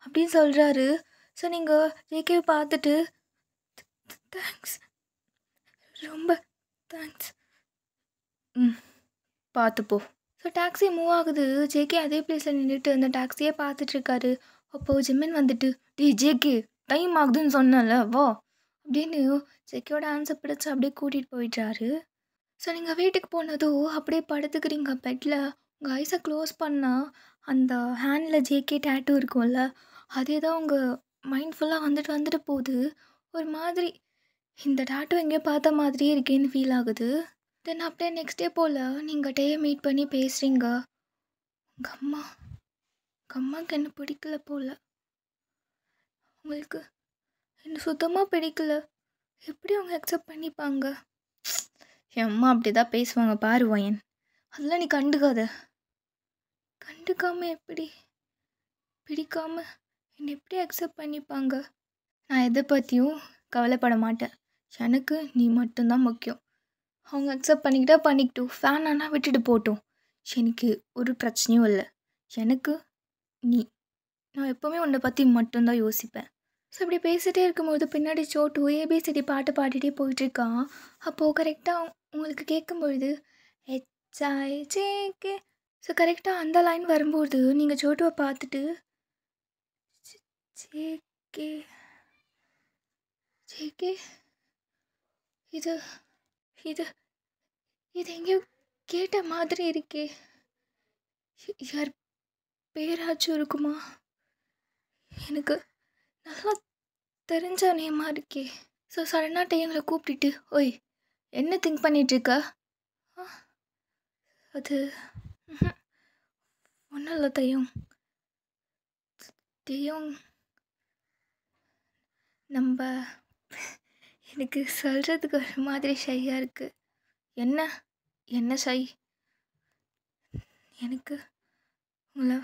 Speaker 1: அப்படின்னு சொல்கிறாரு. ஸோ நீங்கள் ஜேகேவை பார்த்துட்டு தேங்க்ஸ், ரொம்ப தேங்க்ஸ், பார்த்துப்போ. ஸோ டாக்ஸி மூவ் ஆகுது. ஜேகே அதே பிளேஸில் நின்றுட்டு அந்த டாக்ஸியே பார்த்துட்ருக்காரு. அப்போது ஜிம்மின் வந்துட்டு ஜேகே டைம் ஆகுதுன்னு சொன்னல வா அப்படின்னு ஜேகேயோட ஆன்சர் பிடிச்சி அப்படியே கூட்டிகிட்டு போயிட்டாரு. ஸோ நீங்கள் வீட்டுக்கு போனதும் அப்படியே படுத்துக்கிறீங்க பெட்டில். உங்கள் ஐஸை க்ளோஸ் பண்ணால் அந்த ஹேண்டில் ஜேகே டேட்டூ இருக்கும்ல, அதே தான் உங்கள் மைண்ட் ஃபுல்லாக வந்துட்டு போகுது. ஒரு மாதிரி இந்த டேட்டூ எங்கேயோ பார்த்த மாதிரியே இருக்கேன்னு ஃபீல் ஆகுது. தென் அப்படியே நெக்ஸ்ட் டே போல் நீங்கள் டேயை மீட் பண்ணி பேசுகிறீங்க. உங்கள் அம்மாவுக்கு என்ன பிடிக்கல போல், உங்களுக்கு என்ன சுத்தமாக பிடிக்கல, எப்படி அவங்க அக்செப்ட் பண்ணிப்பாங்க. என் அம்மா அப்படி தான் பேசுவாங்க பாரு வயன், அதெல்லாம் நீ கண்டுக்காத. கண்டுக்காமல் எப்படி, பிடிக்காமல் என்னை எப்படி அக்செப்ட் பண்ணிப்பாங்க. நான் எதை பற்றியும் கவலைப்பட மாட்டேன், எனக்கு நீ மட்டும்தான் முக்கியம். அவங்க அக்செப்ட் பண்ணிக்கிட்டா பண்ணிக்கிட்டோம், ஃபேன் ஆனால் விட்டுட்டு போட்டோம், எனக்கு ஒரு பிரச்சனையும் இல்லை. எனக்கு நீ, நான் எப்போவுமே உன்னை பற்றி மட்டும்தான் யோசிப்பேன். ஸோ இப்படி பேசிகிட்டே இருக்கும்போது பின்னாடி சோட்டு ஏபிசிடி பாட்டு பாடிட்டே போயிட்டுருக்கான். அப்போது கரெக்டாக உங்களுக்கு கேட்கும்பொழுது HIJK. ஸோ கரெக்டாக அந்த லைன் வரும்போது நீங்கள் சோட்டுவை பார்த்துட்டு ஜேகே ஜேகே இது இது இது எங்கேயோ கேட்ட மாதிரி இருக்கே, யார் பேராச்சும் இருக்குமா, எனக்கு நல்லா தெரிஞ்ச நேமாக இருக்கே. ஸோ சடனாக எங்களை கூப்பிட்டுட்டு ஓய் என்ன திங்க் பண்ணிகிட்ருக்க, அது ஒன்றும் இல்லை தையம் நம்ம எனக்கு சொல்கிறதுக்கு ஒரு மாதிரி ஷையாக இருக்குது. என்ன ஷை, எனக்கு உங்களை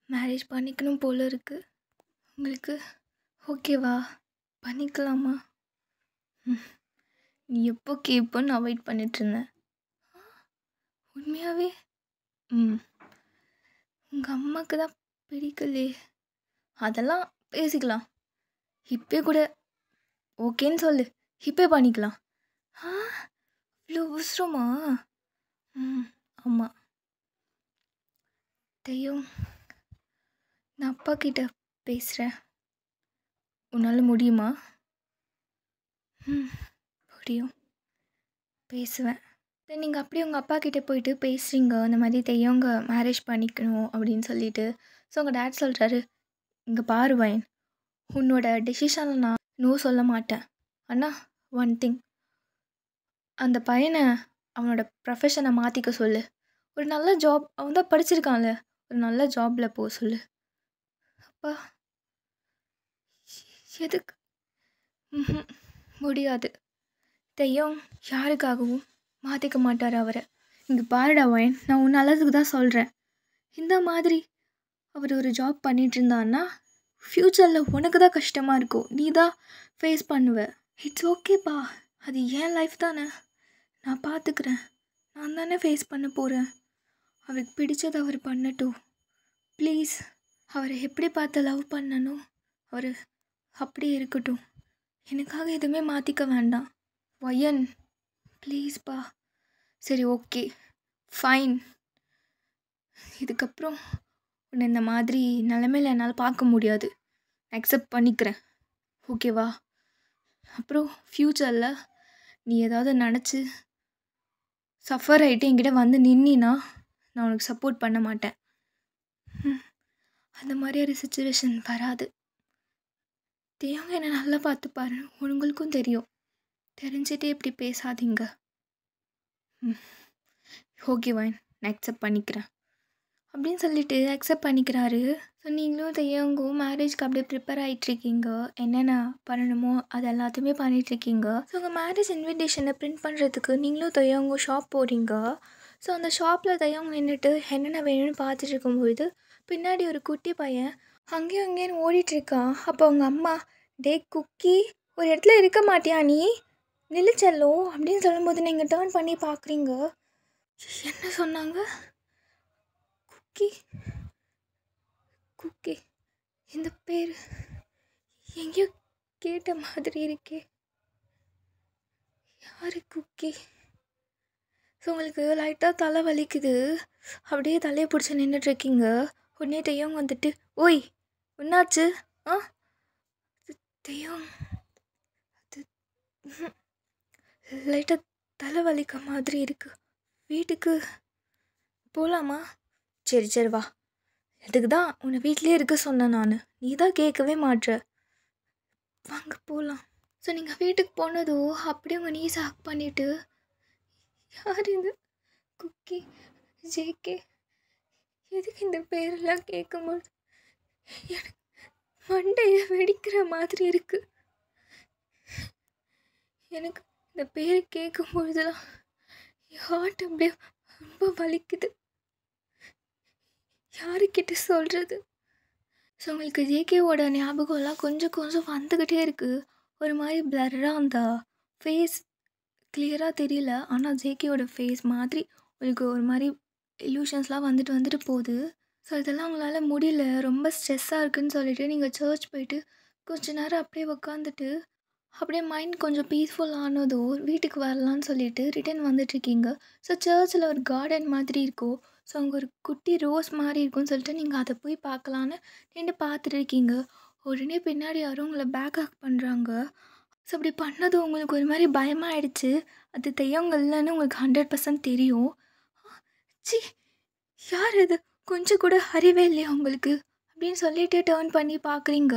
Speaker 1: மேரேஜ் பண்ணிக்கணும் போல் இருக்குது, உங்களுக்கு ஓகேவா, பண்ணிக்கலாமா. நீ எப்போ கேட்போன்னு நான் வெயிட் பண்ணிட்டுருந்தேன். உண்மையாகவே உங்கள் அம்மாவுக்கு தான் பிடிக்கலே, அதெல்லாம் பேசிக்கலாம், இப்போ கூட ஓகேன்னு சொல்லு, இப்போ பண்ணிக்கலாம். இவ்வளோ அவசரமா. ஆமாம் தையம், நான் அப்பா கிட்ட பேசுகிறேன், உன்னால் முடியுமா. முடியும், பேசுவேன். தென் நீங்கள் அப்படியே உங்கள் அப்பா கிட்டே போயிட்டு பேசுகிறீங்க, இந்த மாதிரி தையவங்க மேரேஜ் பண்ணிக்கணும் அப்படின்னு சொல்லிட்டு. ஸோ உங்கள் டேட் சொல்கிறாரு, இங்கே பாரு வயன், உன்னோட டெசிஷனில் நான் நோ சொல்ல மாட்டேன், அண்ணா ஒன் திங், அந்த பையனை அவனோட ப்ரொஃபஷனை மாற்றிக்க சொல்லு, ஒரு நல்ல ஜாப், அவன் தான் படிச்சிருக்கான்ல, ஒரு நல்ல ஜாபில் போக சொல்லு. அப்பா எதுக்கு, முடியாது, தையம் யாருக்காகவும் மாற்றிக்க மாட்டார் அவரை. இங்கே பாருடா வயன், நான் உன் நல்லதுக்கு தான் சொல்கிறேன், இந்த மாதிரி அவர் ஒரு ஜாப் பண்ணிகிட்டு இருந்தான்னா ஃப்யூச்சரில் உனக்கு தான் கஷ்டமாக இருக்கும், நீ தான் ஃபேஸ் பண்ணுவ. இட்ஸ் ஓகேப்பா, அது ஏன் லைஃப் தானே, நான் பார்த்துக்கிறேன், நான் தானே ஃபேஸ் பண்ண போகிறேன். அவருக்கு பிடிச்சதை அவர் பண்ணட்டும். ப்ளீஸ், அவரை எப்படி பார்த்து லவ் பண்ணனோ அவர் அப்படியே இருக்கட்டும். எனக்காக எதுவுமே மாற்றிக்க வேண்டாம். வயன், ப்ளீஸ்ப்பா. சரி, ஓகே, ஃபைன். இதுக்கப்புறம் உன்னை இந்த மாதிரி நிலமையில என்னால் பார்க்க முடியாது. அக்செப்ட் பண்ணிக்கிறேன், ஓகேவா? அப்புறம் ஃப்யூச்சரில் நீ ஏதாவது நினச்சி சஃபர் ஆகிட்டு என்கிட்ட வந்து நின்னா நான் உனக்கு சப்போர்ட் பண்ண மாட்டேன். அந்த மாதிரி ஒரு சுச்சுவேஷன் வராது. தேவங்க என்னை நல்லா பார்த்துப்பாரு, உங்களுக்கும் தெரியும். தெரிஞ்சிட்டே இப்படி பேசாதீங்க. ஓகேவா, நான் அக்செப்ட் பண்ணிக்கிறேன் அப்படின்னு சொல்லிட்டு அக்செப்ட் பண்ணிக்கிறாரு. ஸோ நீங்களும் தேவங்கும் மேரேஜ்க்கு அப்படியே ப்ரிப்பேர் ஆகிட்ருக்கீங்க. என்னென்ன பண்ணணுமோ அது எல்லாத்தையுமே பண்ணிகிட்ருக்கீங்க. ஸோ உங்கள் மேரேஜ் இன்விடேஷனை பிரிண்ட் பண்ணுறதுக்கு நீங்களும் தேவங்கும் ஷாப் போகிறீங்க. ஸோ அந்த ஷாப்பில் தேவங்க நின்றுட்டு என்னென்ன வேணும்னு பார்த்துட்டு இருக்கும்போது பின்னாடி ஒரு குட்டி பையன் அங்கேயும் அங்கேயும் ஓடிட்டுருக்கான். அப்போ அவங்க அம்மா, டே குக்கி, ஒரு இடத்துல இருக்க மாட்டியா நீ, நில்லுச்செல்லோ அப்படின்னு சொல்லும்போது நீங்கள் டேர்ன் பண்ணி பார்க்குறீங்க. என்ன சொன்னாங்க? குக்கி. குக்கி, இந்த பேர் எங்கேயோ கேட்ட மாதிரி இருக்கே. யாரு குக்கி? ஸோ உங்களுக்கு லைட்டாக தலை வலிக்குது. அப்படியே தலையை பிடிச்சி நின்றுட்டுருக்கீங்க. உடனே தெய்வம் வந்துட்டு, ஓய் என்னாச்சு? தெய்வம், அது லைட்டாக தலை வலிக்க மாதிரி இருக்குது, வீட்டுக்கு போகலாமா? சரி சரி வா. அதுக்கு தான் உன்னை வீட்லேயே இருக்க சொன்னேன் நான், நீ தான் கேட்கவே மாட்ற. வாங்க போகலாம். ஸோ நீங்கள் வீட்டுக்கு போனதோ அப்படியே உங்கள் நீஸ் ஹக் பண்ணிவிட்டு, யார் இது குக்கி, ஜேகே, எதுக்கு இந்த பேரெல்லாம் கேட்கும்போது எனக்கு மண்டையை வெடிக்கிற மாதிரி இருக்குது. எனக்கு இந்த பேரை கேட்கும்பொழுதுலாம் ஹார்ட் அப்படியே ரொம்ப வலிக்குது. யாருக்கிட்ட சொல்கிறது? ஸோ உங்களுக்கு ஜேகேவோட ஞாபகம்லாம் கொஞ்சம் கொஞ்சம் வந்துக்கிட்டே இருக்குது. ஒரு மாதிரி பிளர்ராக அந்த ஃபேஸ் கிளியராக தெரியல. ஆனால் ஜேகேவோட ஃபேஸ் மாதிரி உங்களுக்கு ஒரு மாதிரி இல்யூஷன்ஸ்லாம் வந்துட்டு போகுது. ஸோ இதெல்லாம் உங்களால் முடியல, ரொம்ப ஸ்ட்ரெஸ்ஸாக இருக்குதுன்னு சொல்லிவிட்டு நீங்கள் சர்ச் போயிட்டு கொஞ்ச நேரம் அப்படியே உக்காந்துட்டு அப்படியே மைண்ட் கொஞ்சம் பீஸ்ஃபுல் ஆனதோ வீட்டுக்கு வரலான்னு சொல்லிட்டு ரிட்டன் வந்துட்டுருக்கீங்க. ஸோ சர்ச்சில் ஒரு கார்டன் மாதிரி இருக்கும். ஸோ அங்கே ஒரு குட்டி ரோஸ் மாதிரி இருக்கும்னு சொல்லிட்டு நீங்கள் அதை போய் பார்க்கலான்னு நின்று பார்த்துட்டு இருக்கீங்க. உடனே பின்னாடி யாரும் உங்களை பேக் ஹக் பண்ணுறாங்க. ஸோ அப்படி பண்ணதும் உங்களுக்கு ஒரு மாதிரி பயமாகிடுச்சு. அது தெய்வங்கள் இல்லைன்னு உங்களுக்கு 100% தெரியும். சி, யார் இது, கொஞ்சம் கூட அறிவே இல்லையா உங்களுக்கு அப்படின்னு சொல்லிட்டு டேர்ன் பண்ணி பார்க்குறீங்க.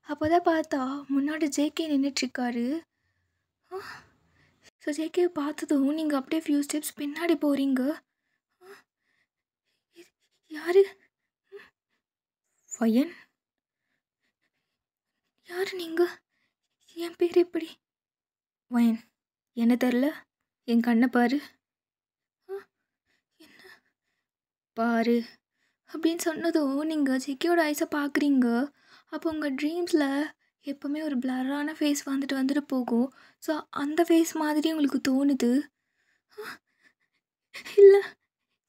Speaker 1: அப்போ தான் பார்த்தா முன்னாடி ஜேகே நின்றுட்டுருக்காரு. ஸோ ஜேகே பார்த்ததும் நீங்கள் அப்படியே ஃபியூ ஸ்டெப்ஸ் பின்னாடி போகிறீங்க. யார்? வயன், யார் நீங்கள்? என் பேர் எப்படி? வயன், என்ன தெரில, என் கண்ணை பாரு. என்ன பாரு அப்படின்னு சொன்னதும் நீங்கள் ஜேகேயோட ஐஸை பார்க்குறீங்க. அப்போ உங்கள் ட்ரீம்ஸில் எப்போவுமே ஒரு பிளரான ஃபேஸ் வந்துட்டு போகும். ஸோ அந்த ஃபேஸ் மாதிரி உங்களுக்கு தோணுது. இல்லை,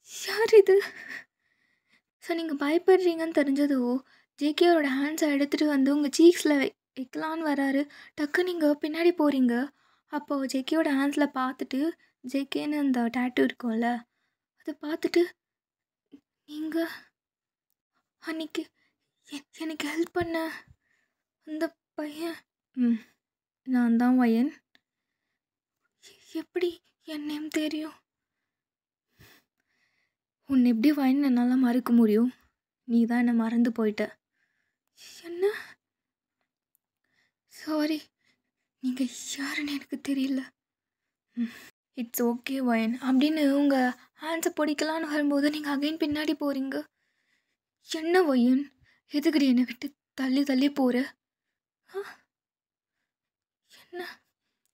Speaker 1: யார் இது? ஸோ நீங்கள் பயப்படுறீங்கன்னு தெரிஞ்சதோ ஜேகேயோட ஹேண்ட்ஸை எடுத்துகிட்டு வந்து உங்கள் சீக்ஸில் வைக்கலான்னு வராரு. டக்கு நீங்கள் பின்னாடி போகிறீங்க. அப்போது ஜேகேயோட ஹேண்ட்ஸில் பார்த்துட்டு ஜேகேன்னு அந்த டேட்டூ இருக்கும்ல அதை பார்த்துட்டு, நீங்கள் அன்றைக்கி எனக்கு ஹெல்ப் பண்ண அந்த பையன், நான் தான் வயன். எப்படி என் நேம் தெரியும்? உன்னை எப்படி வயன் என்னால் மறக்க முடியும்? நீ தான் என்னை மறந்து போயிட்ட. என்ன? சாரி, நீங்கள் யாருன்னு எனக்கு தெரியல. இட்ஸ் ஓகே வயன் அப்படின்னு உங்கள் ஹேண்ட்ஸை பிடிக்கலான்னு வரும்போது நீங்கள் அகைன் பின்னாடி போகிறீங்க. என்ன வயன், எதுக்குடி என்னை விட்டு தள்ளி தள்ளி போகிற? என்ன,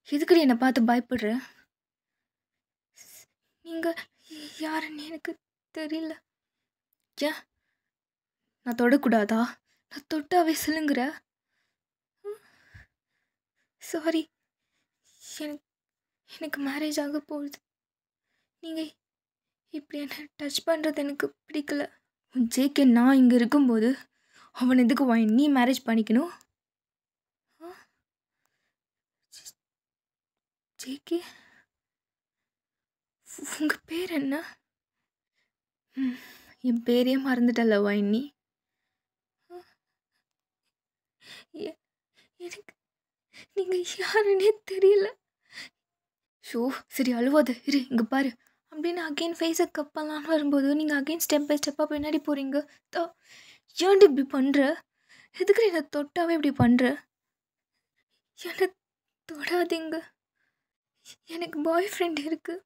Speaker 1: எதுக்குடி என்னை பார்த்து பயப்படுற? நீங்கள் யாருன்னு எனக்கு தெரியல. ஏன், நான் தொடக்கூடாதா? நான் தொட்டாவே சிலுங்குற. சாரி, எனக்கு மேரேஜ் ஆக போகுது. நீங்கள் இப்படி என்ன டச் பண்ணுறது எனக்கு பிடிக்கல. ஜேகே, நான் இங்கே இருக்கும்போது அவன் எதுக்கு நீ மேரேஜ் பண்ணிக்கணும்? ஆ? ஜேகே, உங்கள் பேர் என்ன? என் பேரே மறந்துட்டல நீ. எனக்கு நீங்கள் யாருன்னே தெரியல. ஷோ, சரி அழுவாத இரு, இங்கே பாரு அப்படின்னு அகெயின் ஃபேஸை கப்பலான்னு வரும்போது நீங்கள் அகெயின் ஸ்டெப் பை ஸ்டெப்பாக பின்னாடி போகிறீங்க. ஏன்டி இப்படி பண்ணுற? எதுக்கு என்னை தொட்டாவே இப்படி பண்ணுற? என்னை தொடாதீங்க. எனக்கு பாய் ஃப்ரெண்ட் இருக்குது.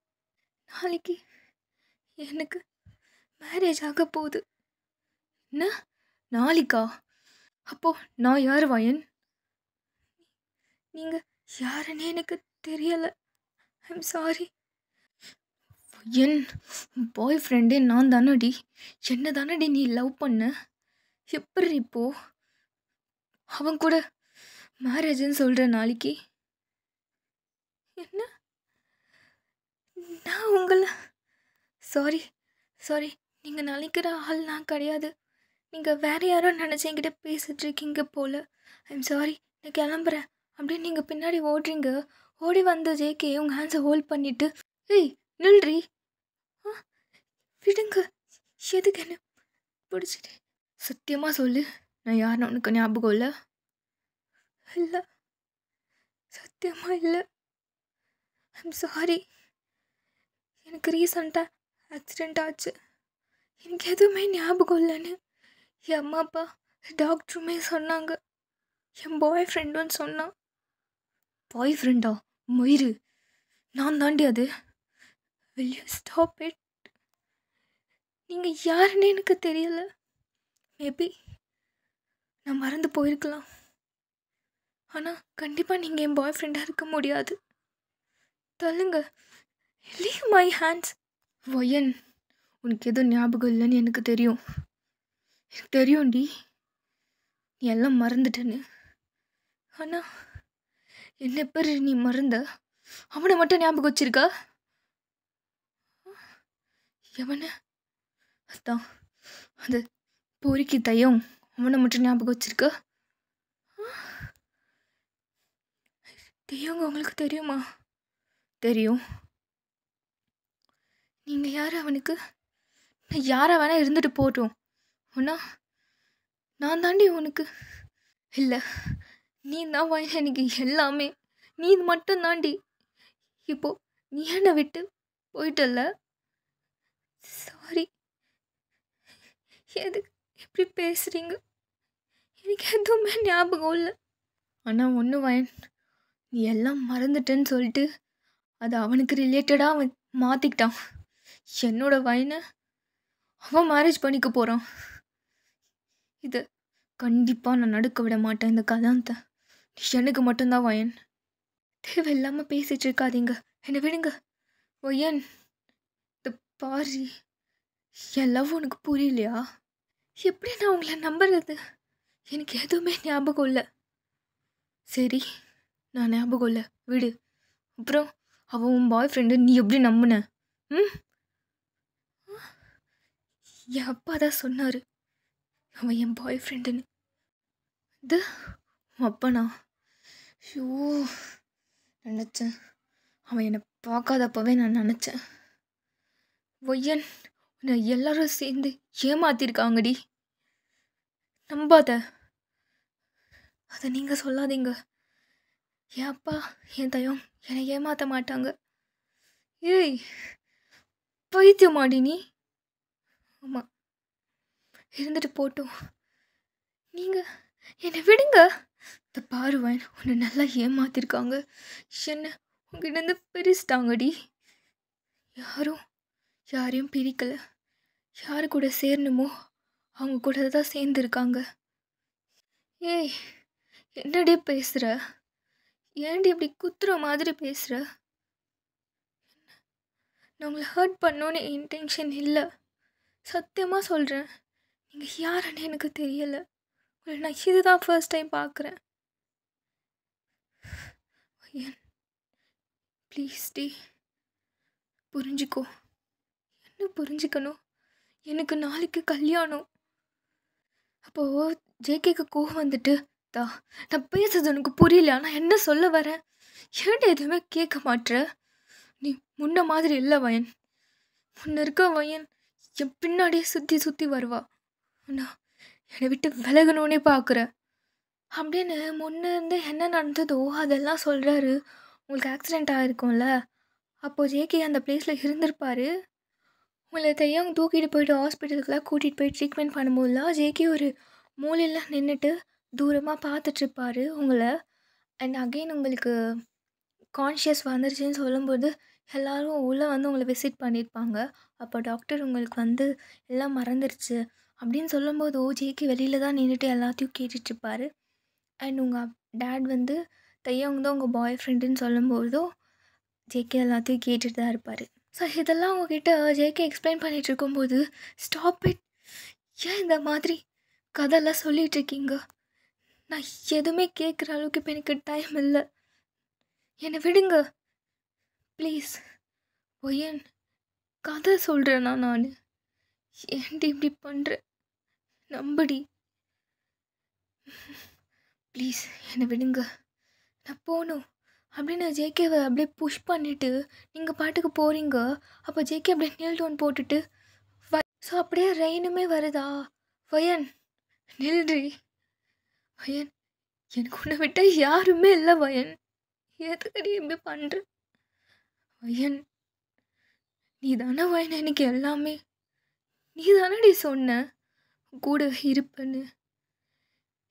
Speaker 1: நாளைக்கு எனக்கு மேரேஜ் ஆக போகுது. என்ன நாளைக்கா? அப்போது நான் யார் வயன்? நீங்கள் யாருன்னே எனக்கு தெரியலை. I'm sorry. என் பாய் ஃப்ரெண்டே நான் தானடி. என்ன தானடி நீ லவ் பண்ண? எப்படி இப்போ அவன் கூட மேரேஜ்னு சொல்கிற நாளைக்கு? என்ன? நான் உங்களை சாரி சாரி நீங்கள் நினைக்கிற ஆள் நான் கிடையாது. நீங்கள் வேறு யாரோ நினச்சி என்கிட்ட பேசிகிட்டு இருக்கீங்க போல். ஐம் சாரி, நான் கிளம்புறேன் அப்படின்னு நீங்கள் பின்னாடி ஓடுறீங்க. ஓடி வந்த ஜேகே உங்கள் ஹேண்ட்ஸை ஹோல்ட் பண்ணிவிட்டு, ஏய் நில்றி, விடுங்க, எதுக்கு என்ன பிடிச்சிட்டு? சத்தியமாக சொல்லு, நான் யாருன்னு உனக்கு ஞாபகம் இல்லை? இல்லை, சத்தியமாக இல்லை. I'm sorry. எனக்கு ரீசண்டாக ஆக்சிடெண்ட் ஆச்சு. எனக்கு எதுவுமே ஞாபகம் இல்லைன்னு என் அம்மா அப்பா டாக்டருமே சொன்னாங்க. என் பாய் ஃப்ரெண்டுன்னு சொன்னான். பாய் ஃப்ரெண்டா? மயிறு, நான் தாண்டி அது. will you stop it? நீங்கள் யாருன்னு எனக்கு தெரியலை. மேபி நான் மறந்து போயிருக்கலாம். ஆனால் கண்டிப்பாக நீங்கள் என் பாய் ஃப்ரெண்டாக இருக்க முடியாது. தள்ளுங்க, லீவ் மை ஹேண்ட்ஸ். வயன், உனக்கு எதுவும் ஞாபகம் இல்லைன்னு எனக்கு தெரியும். எனக்கு தெரியும்டி, நீ எல்லாம் மறந்துட்டேன்னு. ஆனால் என்ன பேர் நீ மறந்த? அவனை மட்டும் ஞாபகம் வச்சிருக்கா? எவனை? அதான் அது பொறுக்கி தையம், அவனை மட்டும் ஞாபகம் வச்சிருக்க? தையங்க உங்களுக்கு தெரியுமா? தெரியும். நீங்கள் யார் அவனுக்கு? நான் யாரை வேணால் இருந்துட்டு போட்டோம். ஆனால் நான் தாண்டி உனக்கு. இல்லை, நீ தான் வாயில் எனக்கு எல்லாமே. நீ மட்டும் தாண்டி. இப்போது நீ என்னை விட்டு போயிட்டல்ல. சாரி. எதுக்கு எப்படி பேசுகிறீங்க? எனக்கு எதுவுமே ஞாபகம் இல்லை. ஆனால் ஒன்று வயன், நீ எல்லாம் மறந்துட்டேன்னு சொல்லிட்டு அது அவனுக்கு ரிலேட்டடாக அவன் மாற்றிக்கிட்டான். என்னோட வயனை அவன் மேரேஜ் பண்ணிக்க போகிறான். இது கண்டிப்பாக நான் நடுக்க விட மாட்டேன் இந்த கல்யாணத்தை. எனக்கு மட்டும்தான் வயன். தேவையில்லாமல் பேசிகிட்டு இருக்காதீங்க, என்னை விடுங்க. வயன், இந்த பாரி, என் லவ் உனக்கு புரியலையா? எப்படி நான் உங்களை நம்புறது? எனக்கு எதுவுமே ஞாபகம் இல்லை. சரி, நான் ஞாபகம் இல்லை, விடு. அப்புறம் அவன் உன் பாய் ஃப்ரெண்டு நீ எப்படி நம்பின? என் அப்பா தான் சொன்னார் அவன் என் பாய் ஃப்ரெண்டுன்னு. இது உன் அப்பனா? ஷோ, நினச்சேன். அவன் என்னை பார்க்காதப்பவே நான் நினச்சேன். ஒய்யன், உன்னை எல்லாரும் சேர்ந்து ஏமாத்திருக்காங்கடி. நம்பாத. அதை நீங்கள் சொல்லாதீங்க. என் அப்பா என் தயம் என்னை ஏமாற்ற மாட்டாங்க. ஏய், பைத்தியமாடி நீ? ஆமாம், இருந்துட்டு போட்டோம். நீங்கள் என்னை விடுங்க. இந்த பாருவன் உன்னை நல்லா ஏமாத்திருக்காங்க. என்ன உங்ககிட்ட பிரிச்சிட்டாங்கடி. யாரையும் பிரிக்கலை. யாரு கூட சேரணுமோ அவங்க கூட தான் சேர்ந்துருக்காங்க. ஏய், என்னடி பேசுகிற? ஏன்டி இப்படி குத்துற மாதிரி பேசுகிற? நான் உங்களை ஹர்ட் பண்ணோன்னு இன்டென்ஷன் இல்லை. சத்தியமாக சொல்கிறேன். நீங்கள் யாருன்னு எனக்கு தெரியலை. உங்களை நான் இதுதான் ஃபர்ஸ்ட் டைம் பார்க்குறேன். ப்ளீஸ் டி, புரிஞ்சுக்கோ. ஒன்று புரிஞ்சுக்கணும். எனக்கு நாளைக்கு கல்யாணம். அப்போது ஜேகேக்கு கோவம் வந்துட்டு, தா நான் பேசுறது உனக்கு புரியல, நான் என்ன சொல்ல வரேன், ஏன்டா எதுவுமே கேட்க மாட்ற, நீ முன்ன மாதிரி இல்லை வயன், முன்ன இருக்க வயன் என் பின்னாடியே சுற்றி சுற்றி வருவா, நான் என்னை விட்டு விலகணுன்னே பார்க்குறேன் அப்படின்னு முன்ன இருந்து என்ன நடந்ததோ அதெல்லாம் சொல்கிறாரு. உங்களுக்கு ஆக்சிடெண்ட் ஆகிருக்கும்ல, அப்போது ஜேகே அந்த பிளேஸில் இருந்திருப்பார். உங்களை தையங்க தூக்கிட்டு போயிட்டு ஹாஸ்பிட்டலுக்குலாம் கூட்டிகிட்டு போய் ட்ரீட்மெண்ட் பண்ணும்போதுலாம் ஜேகே ஒரு மூலையில் நின்றுட்டு தூரமாக பார்த்துட்ருப்பாரு உங்களை. அண்ட் அகெயின் உங்களுக்கு கான்ஷியஸ் வந்துருச்சுன்னு சொல்லும்போது எல்லோரும் உள்ளே வந்து உங்களை விசிட் பண்ணியிருப்பாங்க. அப்போ டாக்டர் உங்களுக்கு வந்து எல்லாம் மறந்துருச்சு அப்படின்னு சொல்லும்போது ஜேகே வெளியில் தான் நின்றுட்டு எல்லாத்தையும் கேட்டுட்ருப்பாரு. அண்ட் உங்கள் டேட் வந்து தையவங்க தான் உங்கள் பாய் ஃப்ரெண்டுன்னு சொல்லும்போதும் ஜேகே எல்லாத்தையும் கேட்டுட்டு தான் இருப்பார். ஸோ இதெல்லாம் உங்ககிட்ட ஜேகே எக்ஸ்பிளைன் பண்ணிகிட்டு இருக்கும்போது, ஸ்டாப் இட், ஏன் இந்த மாதிரி கதைலாம் சொல்லிகிட்ருக்கீங்க, நான் எதுவுமே கேட்குற அளவுக்கு இப்போ எனக்கு டைம் இல்லை, என்னை விடுங்க ப்ளீஸ். ஒயன் கதை சொல்கிறேன்னா நான், ஏன்டி இப்படி பண்ணுறேன், நம்படி ப்ளீஸ், என்னை விடுங்க, நான் போகணும் அப்படின்னு ஜேகேவை அப்படியே புஷ் பண்ணிவிட்டு நீங்கள் பாட்டுக்கு போகிறீங்க. அப்போ ஜேகே அப்படியே நீல் டவுன் போட்டுட்டு ஸோ அப்படியே ரெயினுமே வருதா, வயன் நில்றி வயன், எனக்கு உன்னை விட்டால் யாருமே இல்லை வயன், எதுக்கடி இப்படி பண்ணுற வயன், நீ தானே வயன் எனக்கு எல்லாமே, நீ தானடி சொன்ன கூட இருப்பேன்னு,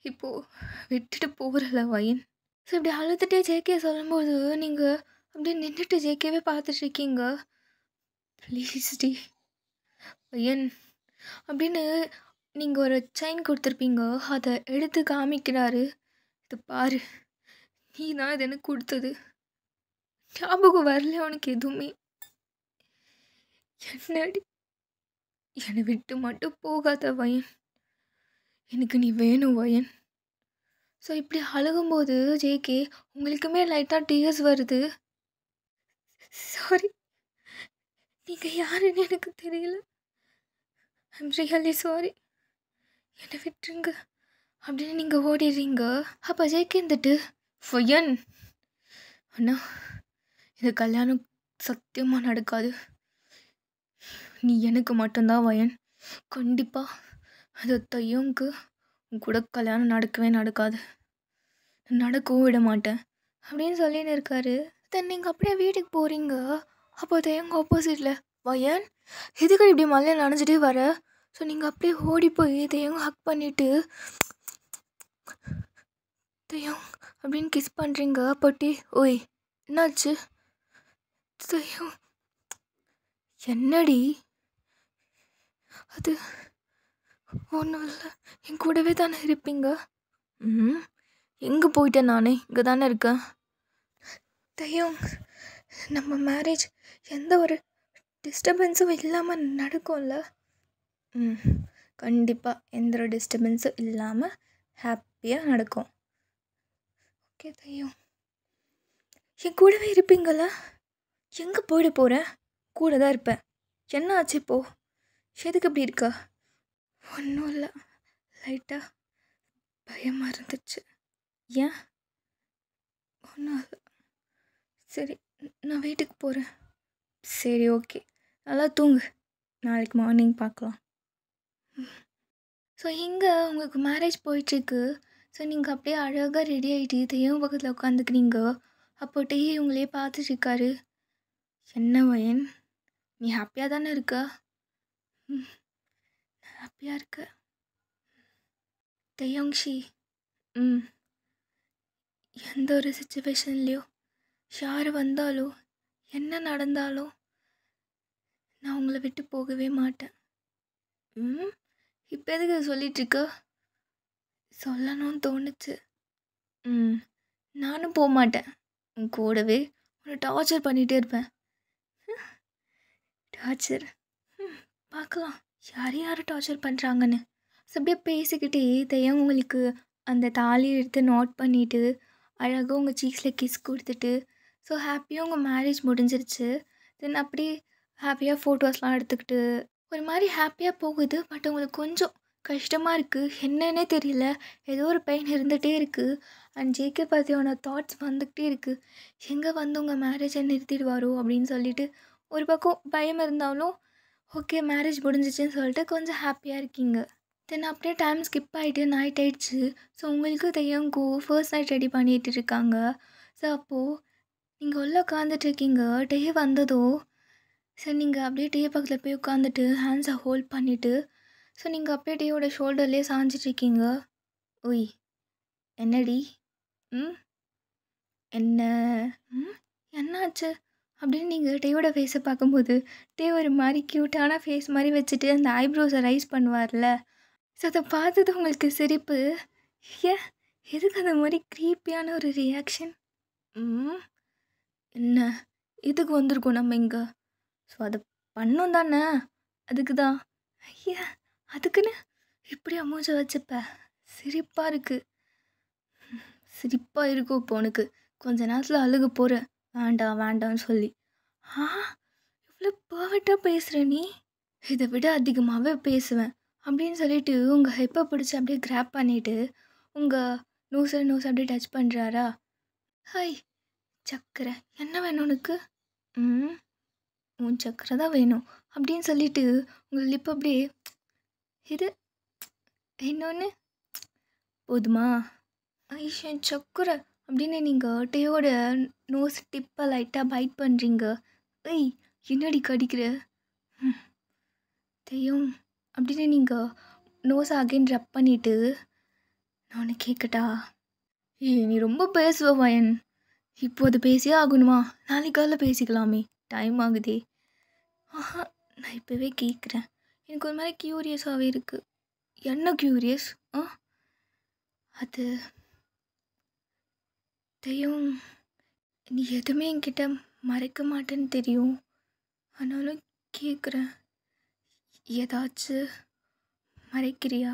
Speaker 1: இப்போது விட்டுட்டு போகிறல வயன். ஸோ இப்படி அழுதுகிட்டே ஜேகே சொல்லும்போது நீங்கள் அப்படியே நின்றுட்டு ஜேகேவே பார்த்துட்ருக்கீங்க. ப்ளீஸ் டி வயன் அப்படின்னு நீங்கள் ஒரு செயின் கொடுத்துருப்பீங்க, அதை எடுத்து காமிக்கிறாரு. இது பாரு, நீ தான் இது எனக்கு கொடுத்தது, ஞாபகம் வரல உனக்கு எதுவுமே, என்னடி என்னை விட்டு மட்டும் போகாத வயன், எனக்கு நீ வேணும் வயன். ஸோ இப்படி அழுகும்போது ஜேகே உங்களுக்குமே லைட்டாக டீயர்ஸ் வருது. சாரி, நீங்கள் யாருன்னு எனக்கு தெரியல, ஐம் ரியலி சாரி, என்னை விட்டுருங்க அப்படின்னு நீங்கள் ஓடிடுறீங்க. அப்போ ஜேகே இருந்துட்டு, வயன் அண்ணா இந்த கல்யாணம் சத்தியமாக நடக்காது, நீ எனக்கு மட்டும்தான் வயன், கண்டிப்பாக அந்த தையங்கு உன் கூட கல்யாணம் நடக்கவே நடக்காது, நடக்கவும் விட மாட்டேன் அப்படின்னு சொல்லின்னு இருக்காரு. தென் நீங்கள் அப்படியே வீட்டுக்கு போகிறீங்க. அப்போ தையங்க ஆப்போசிட்டில், வயன் எதுக்கு இப்படி மழையில் நனைஞ்சிட்டே வர, ஸோ நீங்கள் அப்படியே ஓடி போய் தையங்க ஹக் பண்ணிவிட்டு தையம் அப்படின்னு கிஸ் பண்ணுறீங்க. பட்டி ஓய் என்னாச்சு தையம், என்னடி அது ஒன்றும் இல்லை, என் கூடவே தானே இருப்பீங்க, எங்கே போயிட்டேன், நானே இங்கே தானே இருக்கேன், தையம் நம்ம மேரேஜ் எந்த ஒரு டிஸ்டர்பன்ஸும் இல்லாமல் நடக்கும்ல, கண்டிப்பாக எந்த ஒரு டிஸ்டர்பன்ஸும் இல்லாமல் ஹாப்பியாக நடக்கும், ஓகே தையம் என் கூடவே இருப்பீங்களா, எங்கே போயிட போகிறேன், கூட தான் இருப்பேன், என்ன ஆச்சு இப்போது, எதுக்கு இப்படி இருக்கா, ஒன்றும் இல்லை, லைட்டாக பயமாக இருந்துச்சு, ஏன் ஒன்றும் இல்லை, சரி நான் வீட்டுக்கு போகிறேன், சரி ஓகே நல்லா தூங்கு, நாளைக்கு மார்னிங் பார்க்கலாம். ஸோ இங்கே உங்களுக்கு மேரேஜ் போயிட்டுருக்கு. ஸோ நீங்கள் அப்படியே அழகாக ரெடி ஆகிட்டு தையம் பக்கத்தில் உட்காந்துக்கிறீங்க. அப்போ டெய்லி உங்களே பார்த்துட்ருக்காரு. என்ன வயன் நீ ஹாப்பியாக தானே இருக்க, ஹாப்பியாக இருக்க தையங்ஷி, எந்த ஒரு சுச்சுவேஷன்லேயோ யார் வந்தாலோ என்ன நடந்தாலும் நான் உங்களை விட்டு போகவே மாட்டேன். இப்போ எதுக்கு சொல்லிகிட்ருக்க, சொல்லணும்னு தோணுச்சு. நானும் போக மாட்டேன், உன் கூடவே உன்னை டார்ச்சர் பண்ணிகிட்டே இருப்பேன். டார்ச்சர் பார்க்கலாம் யார் யார் டார்ச்சர் பண்ணுறாங்கன்னு. ஸோ அப்படியே பேசிக்கிட்டே தையம் உங்களுக்கு அந்த தாலியை எடுத்து நோட் பண்ணிவிட்டு அழகாக உங்கள் சீக்ஸில் கிஸ் கொடுத்துட்டு ஸோ ஹாப்பியாக உங்கள் மேரேஜ் முடிஞ்சிருச்சு. தென் அப்படியே ஹாப்பியாக ஃபோட்டோஸ்லாம் எடுத்துக்கிட்டு ஒரு மாதிரி ஹாப்பியாக போகுது. பட் உங்களுக்கு கொஞ்சம் கஷ்டமாக இருக்குது. என்னன்னே தெரியல. ஏதோ ஒரு பெயின் இருந்துகிட்டே இருக்குது. அண்ட் ஜேகே பற்றியான தாட்ஸ் வந்துக்கிட்டே இருக்குது. எங்கே வந்து உங்கள் மேரேஜை நிறுத்திடுவாரோ அப்படின்னு சொல்லிட்டு ஒரு பக்கம் பயம் இருந்தாலும் ஓகே மேரேஜ் முடிஞ்சிச்சுன்னு சொல்லிட்டு கொஞ்சம் ஹாப்பியாக இருக்கீங்க. தென் அப்படியே டைம் ஸ்கிப் ஆகிட்டு நைட் ஆயிடுச்சு. ஸோ உங்களுக்கு தெய்யங்கோ ஃபர்ஸ்ட் நைட் ரெடி பண்ணிட்டு இருக்காங்க. ஸோ அப்போது நீங்கள் உள்ளே உட்காந்துட்ருக்கீங்க. டே வந்ததோ ஸோ நீங்கள் அப்படியே டே பக்கத்தில் போய் உட்காந்துட்டு ஹேண்ட்ஸை ஹோல்ட் பண்ணிவிட்டு ஸோ நீங்கள் அப்படியே டேயோட ஷோல்டர்லேயே சாஞ்சிட்ருக்கீங்க. ஒய் என்னடி ம் என்ன ம் என்னாச்சு அப்படின்னு நீங்கள் டேயோட ஃபேஸை பார்க்கும்போது டே ஒரு மாதிரி க்யூட்டான ஃபேஸ் மாதிரி வச்சுட்டு அந்த ஐப்ரோஸை ரைஸ் பண்ணுவார்ல. ஸோ அதை பார்த்தது உங்களுக்கு சிரிப்பு. ஏன் எதுக்கு அந்த மாதிரி க்ரீப்பியான ஒரு ரியாக்ஷன்? என்ன இதுக்கு வந்திருக்கோம் நம்ம இங்கே? ஸோ அதை பண்ணோம் தானே, அதுக்கு தான். ஐயா அதுக்குன்னு இப்படி அமௌஞ்ச வச்சுப்ப சிரிப்பாக இருக்குது. சிரிப்பாக இருக்கும் இப்போ உனக்கு. கொஞ்ச நேரத்தில் அழுக போகிற வேண்டாம் வேண்டாம்னு சொல்லி. இவ்வளோ பர்ஃபெக்டாக பேசுகிற நீ. இதை விட அதிகமாகவே பேசுவேன் அப்படின்னு சொல்லிட்டு உங்கள் ஹெப்பை பிடிச்சி அப்படியே கிராப் பண்ணிவிட்டு உங்கள் நோஸ் அப்படியே டச் பண்ணுறாரா. ஹாய் சக்கரை என்ன வேணும் உனக்கு? உன் சக்கரை தான் வேணும் அப்படின்னு சொல்லிட்டு உங்கள் லிப் அப்படியே இது இன்னொன்று போதுமா? ஐஷன் சக்கரை அப்படின்னு நீங்கள் டேயோட நோஸ் டிப்பை லைட்டாக பைட் பண்ணுறீங்க. ஐய் என்னடி கடிக்கிற? தெய்யம் அப்படின்னு நீங்கள் நோஸ் அகைன் ரப் பண்ணிவிட்டு நான் ஒன்று கேட்கட்டா? நீ ரொம்ப பேசுவ வயன். இப்போது பேசியே ஆகணுமா? நாளைக்கு காலைல பேசிக்கலாமே, டைம் ஆகுதே. நான் இப்போவே கேட்குறேன். எனக்கு ஒரு மாதிரி க்யூரியஸாகவே இருக்குது. என்ன க்யூரியஸ்? அது தெய்யம் நீ எதுவுமே என்கிட்ட மறைக்க மாட்டேன்னு தெரியும். ஆனாலும் கேட்குறேன், ஏதாச்சும் மறைக்கிறியா?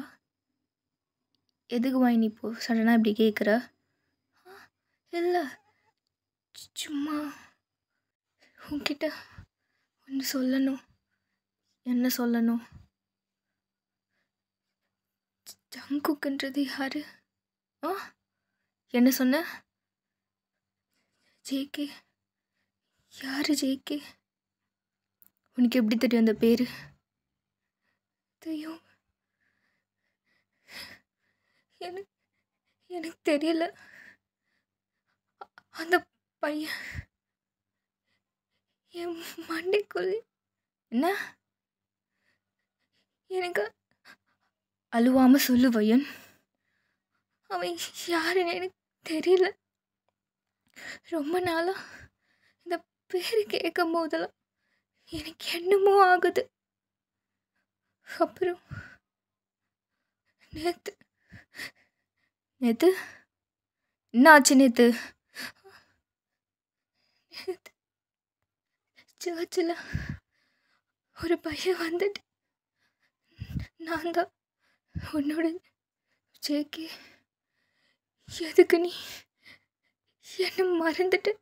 Speaker 1: எதுக்கு வாய் நீ இப்போ சடனாக இப்படி கேட்குற? இல்லை சும்மா உன்கிட்ட ஒன்று சொல்லணும். என்ன சொல்லணும்? ஜங்குக்குன்றது யாரு? என்ன சொன்ன? ஜேகே யாரு? ஜேகே உனக்கு எப்படி தெரியும் அந்த பேர்? தெரியும் எனக்கு தெரியல. அந்த பையன் என் மண்டைக்குள்ளே. என்ன? எனக்கு அழுவாமல் சொல்லு வையன். அவன் யாருன்னு எனக்கு தெரியல. ரொம்ப நாளாக இந்த பேர் கேட்கும் போதெல்லாம் எனக்கு என்னமோ ஆகுது. அப்புறம் நேற்று என்ன ஆச்சு? நேற்று சர்ச்சில் ஒரு பையன் வந்துட்டு நான் தான் உன்னோட ஜேகே, எதுக்கு நீ என்ன மறந்துட்டு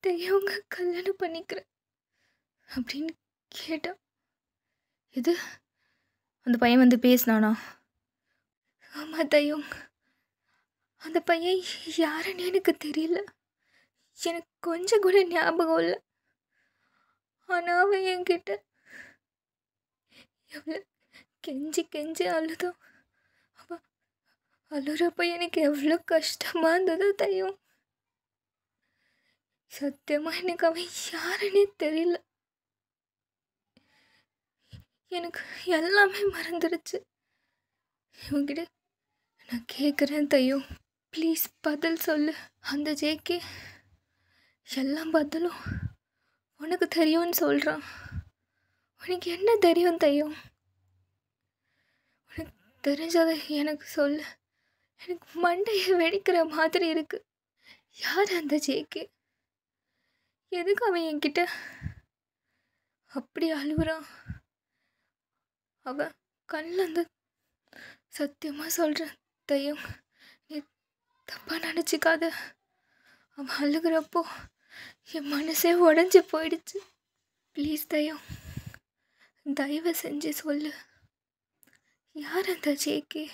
Speaker 1: தெய்வங்க கல்யாணம் பண்ணிக்கிற அப்படின்னு கேட்டான். எது அந்த பையன் வந்து பேசினானா? ஆமாம் தெய்வம். அந்த பையன் யாருன்னு எனக்கு தெரியல. எனக்கு கொஞ்சம் கூட ஞாபகம் இல்லை. ஆனால் அவன் என்கிட்ட எவ்வளோ கெஞ்சி அழுதான். அவன் அழுறப்ப எனக்கு எவ்வளோ கஷ்டமாக இருந்தது தெய்வம். சத்தியமாக எனக்கு அவன் யாருன்னே தெரியல. எனக்கு எல்லாமே மறந்துடுச்சு. இவங்கிட்ட நான் கேட்குறேன் தெய்வம், ப்ளீஸ் பதில் சொல்லு. அந்த ஜேகே எல்லாம் பதிலும் உனக்கு தெரியும்னு சொல்கிறான். உனக்கு என்ன தெரியும் தெய்வம்? உனக்கு தெரிஞ்சதை எனக்கு சொல்லு. எனக்கு மண்டையை வெடிக்கிற மாதிரி இருக்குது. யார் அந்த ஜேகே? எதுக்கு அவன் என்கிட்ட அப்படி அழுகுறான்? அவன் கண்ணில் அந்த சத்தியமாக சொல்கிறேன் தெய்வம், நீ தப்பாக நினச்சிக்காத. அவன் அழுகிறப்போ என் மனசே உடஞ்சி போயிடுச்சு. ப்ளீஸ் தயவு செஞ்சு சொல்லு. யார் அந்த ஜேகே?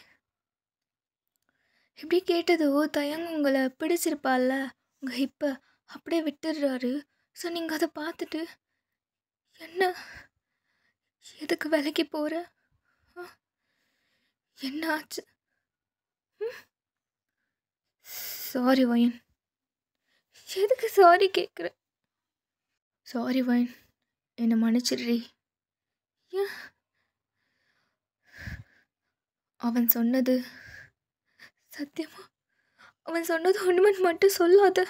Speaker 1: இப்படி கேட்டதோ தயங்க உங்களை பிடிச்சிருப்பால்ல உங்கள் இப்போ அப்படியே விட்டுடுறாரு. ஸோ நீங்கள் அதை பார்த்துட்டு என்ன எதுக்கு விலைக்கு போகிற? என்ன ஆச்சு? சாரி வயன். எதுக்கு சாரி கேட்குற? சாரி வயன், என்னை மன்னிச்சிடுறி. ஏன் அவன் சொன்னது சத்தியமா அவன் சொன்னது உண்மைன்னு மட்டும் சொல்லாத.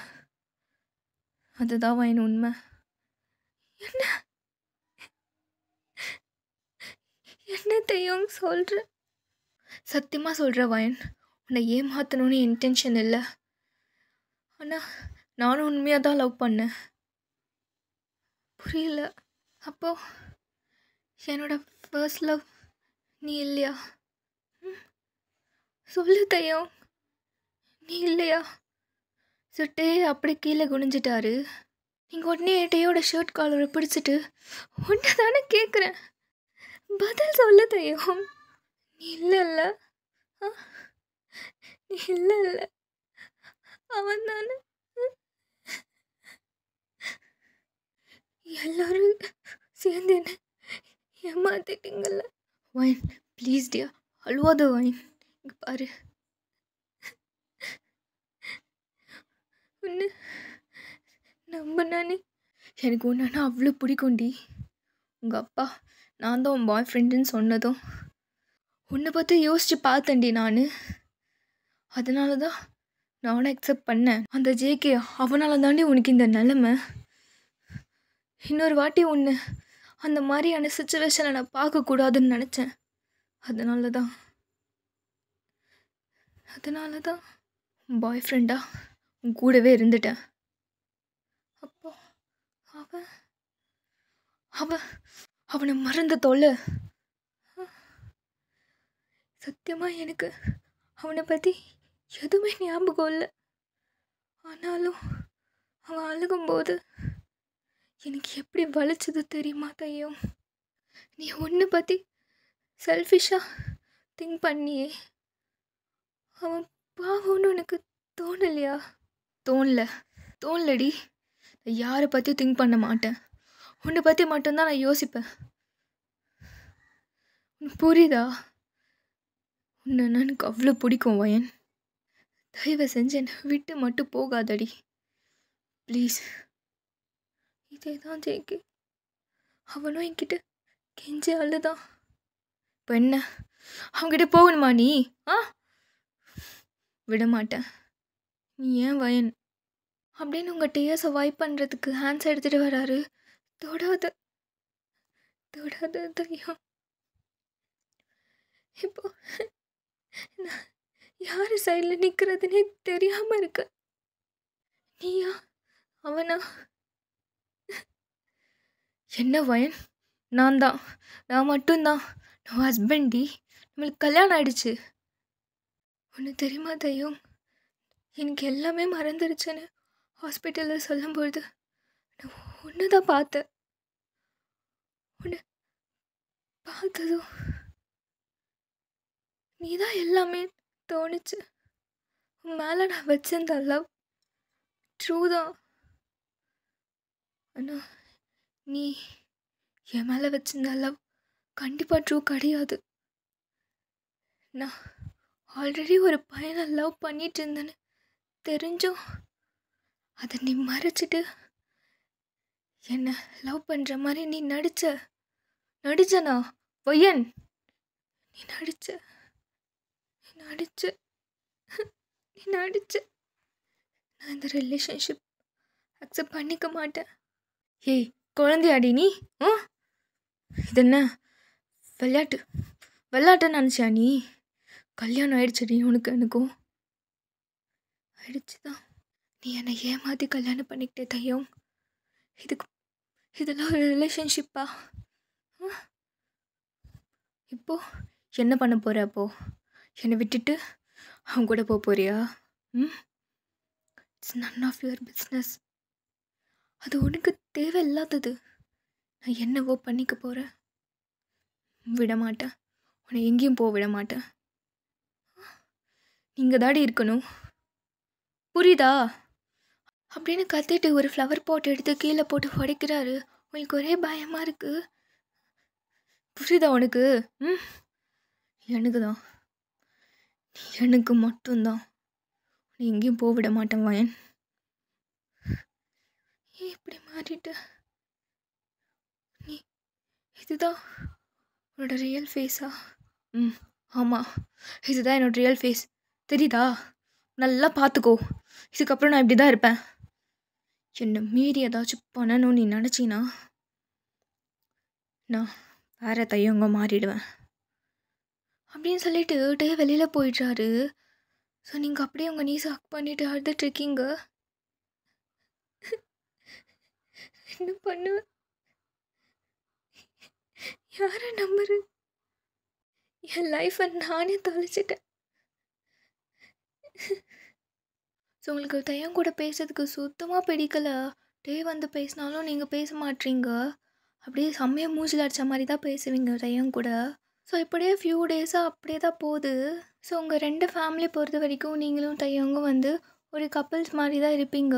Speaker 1: அதுதான் வயன் உண்மை. என்ன என்ன தெய்வம் சொல்கிற? சத்தியமாக சொல்கிற வயன், உன்னை ஏமாற்றணும்னு இன்டென்ஷன் இல்லை. ஆனால் நானும் உண்மையாக தான் லவ் பண்ணேன். புரியல. அப்போ என்னோட ஃபர்ஸ்ட் லவ் நீ இல்லையா? சொல்லு தெய்வம், நீ இல்லையா? சுட்டே அப்படி கீழே குனிஞ்சிட்டாரு. நீங்கள் உடனே டேயோட ஷர்ட் காலரை பிடிச்சிட்டு ஒன்று தானே கேட்குறேன், பதில் சொல்ல தெய்வம். நீ இல்லைல்ல? நீ இல்லைல்ல? அவன் தானே? எல்லாரும் சேர்ந்து என்ன ஏமாத்திட்டீங்கல்ல. Wine please Diya, அழுவாத wine. இங்கே பாரு, ஒன்று நம்பினானே எனக்கு ஒன்றுனா அவ்வளோ பிடிக்கும்டி. உங்கள் அப்பா நான் தான் உன் பாய் ஃப்ரெண்டுன்னு சொன்னதும் உன்னை பற்றி யோசித்து பார்த்தேன்டி நான். அதனால தான் நானும் அக்செப்ட் பண்ணேன். அந்த ஜேகே அவனால தாண்டி உனக்கு இந்த நிலமை. இன்னொரு வாட்டி ஒன்று அந்த மாதிரியான சுச்சுவேஷனை நான் பார்க்கக்கூடாதுன்னு நினச்சேன். அதனால தான் பாய் ஃப்ரெண்டாக உன் கூடவே இருந்துட்டேன். அப்போ அவனை மறந்த தொல்லை. சத்தியமாக எனக்கு அவனை பற்றி எதுவுமே ஞாபகம் இல்லை. ஆனாலும் அவன் அழுகும்போது எனக்கு எப்படி வலிச்சது தெரியுமா தையம்? நீ ஒன்றை பற்றி செல்ஃபிஷாக திங்க் பண்ணியே. அவன் பாவம்னு உனக்கு தோணலையா? தோணலடி. நான் யாரை பற்றி திங்க் பண்ண மாட்டேன். உன்னை பற்றி மட்டும்தான் நான் யோசிப்பேன். புரியுதா? உன்னை எனக்கு அவ்வளோ பிடிக்கும் வயன். தயவு செஞ்சு என்னை விட்டு மட்டும் போகாதடி ப்ளீஸ். இதே தான் ஜெயிக்கு. அவனும் என்கிட்ட கெஞ்சி அழுதான். இப்போ என்ன அவன்கிட்ட போகணுமா நீ? விட மாட்டேன். நீ ஏன் வயன் அப்படின்னு உங்கள் டீயர்ஸை வைப் பண்ணுறதுக்கு ஹேண்ட்ஸ் எடுத்துகிட்டு வராரு. தொடாத தையம். இப்போ நான் யார் சைடில் நிற்கிறதுனே தெரியாமல் இருக்க. நீயா அவனா? என்ன வயன்? நான் மட்டும்தான் நான் ஹஸ்பண்டி. நம்மளுக்கு கல்யாணம் ஆயிடுச்சு. ஒன்று தெரியுமா தையம், எனக்கு எல்லாமே மறந்துடுச்சுன்னு ஹாஸ்பிட்டலில் சொல்லும்பொழுது நான் ஒன்று தான் பார்த்தேன். ஒன்று பார்த்ததும் நீ தான் எல்லாமே தோணுச்சு. உன் மேலே நான் வச்சிருந்த லவ் ட்ரூ தான். ஆனால் நீ என் மேலே வச்சிருந்த லவ் கண்டிப்பாக ட்ரூ கிடையாது. நான் ஆல்ரெடி ஒரு பையனை லவ் பண்ணிட்டு இருந்தேன்னு தெரிஞ்சும் அதை நீ மறைச்சிட்டு என்னை லவ் பண்ணுற மாதிரி நீ நடிச்சனா வயன்? நீ நடிச்ச நான் இந்த ரிலேஷன்ஷிப் அக்செப்ட் பண்ணிக்க மாட்டேன். ஏய் குழந்தையாடி நீ? இது என்ன விளையாட்டு நினச்சா நீ? கல்யாணம் ஆயிடுச்சுடி உனக்கு. எனக்கும் ஆயிடுச்சு தான். நீ என்னை ஏமாற்றி கல்யாணம் பண்ணிக்கிட்டே தையம். இதெல்லாம் ஒரு ரிலேஷன்ஷிப்பா? இப்போ என்ன பண்ண போகிற? அப்போ என்னை விட்டுட்டு அவங்க கூட போறியா? It's none of your business. அது உனக்கு தேவையில்லாதது. நான் என்னவோ பண்ணிக்க போகிறேன். விட மாட்டேன். உன்னை எங்கேயும் போக விட மாட்டேன். நீங்கள் தாடி இருக்கணும், புரியுதா? அப்படின்னு கத்திட்டு ஒரு ஃப்ளவர் பாட் எடுத்து கீழே போட்டு உடைக்கிறாரு. உங்களுக்கு ஒரே பயமாக இருக்குது. புரியுதா உனக்கு? ம், எனக்கு தான், எனக்கு மட்டும்தான். நீ எங்கேயும் போக விட மாட்டேன் வயன். ஏன் இப்படி மாறிட்ட நீ? இதுதான் உன்னோட ரியல் ஃபேஸா? ம், ஆமாம், இதுதான் என்னோட ரியல் ஃபேஸ். தெரியுதா? நல்லா பார்த்துக்கோ. இதுக்கப்புறம் நான் இப்படி தான் இருப்பேன். என்னை மீறி ஏதாச்சும் பண்ணணும்னு நீ நினச்சின்னா நான் வேற தையங்க மாறிடுவேன் அப்படின்னு சொல்லிட்டு டே வெளியில் போயிடுறாரு. ஸோ நீங்கள் அப்படியே உங்கள் நீஸை ஹக் பண்ணிட்டு அழுதுட்ருக்கீங்க. என்ன பண்ணுவேன்? யாரை நம்புறது? என் லைஃப்பை நானே தொலைச்சிட்டேன். ஸோ உங்களுக்கு தையம் கூட பேசுறதுக்கு சுத்தமாக பிடிக்கல. டே வந்து பேசினாலும் நீங்கள் பேச மாட்டீங்க. அப்படியே செம்மையாக மூஞ்சில் அடித்த மாதிரி தான் பேசுவீங்க தையம் கூட. ஸோ இப்படியே ஃபியூ டேஸாக அப்படியே தான் போகுது. ஸோ உங்கள் 2 ஃபேமிலி பொறுத்த வரைக்கும் நீங்களும் தையங்கும் வந்து ஒரு கப்பிள்ஸ் மாதிரி தான் இருப்பீங்க.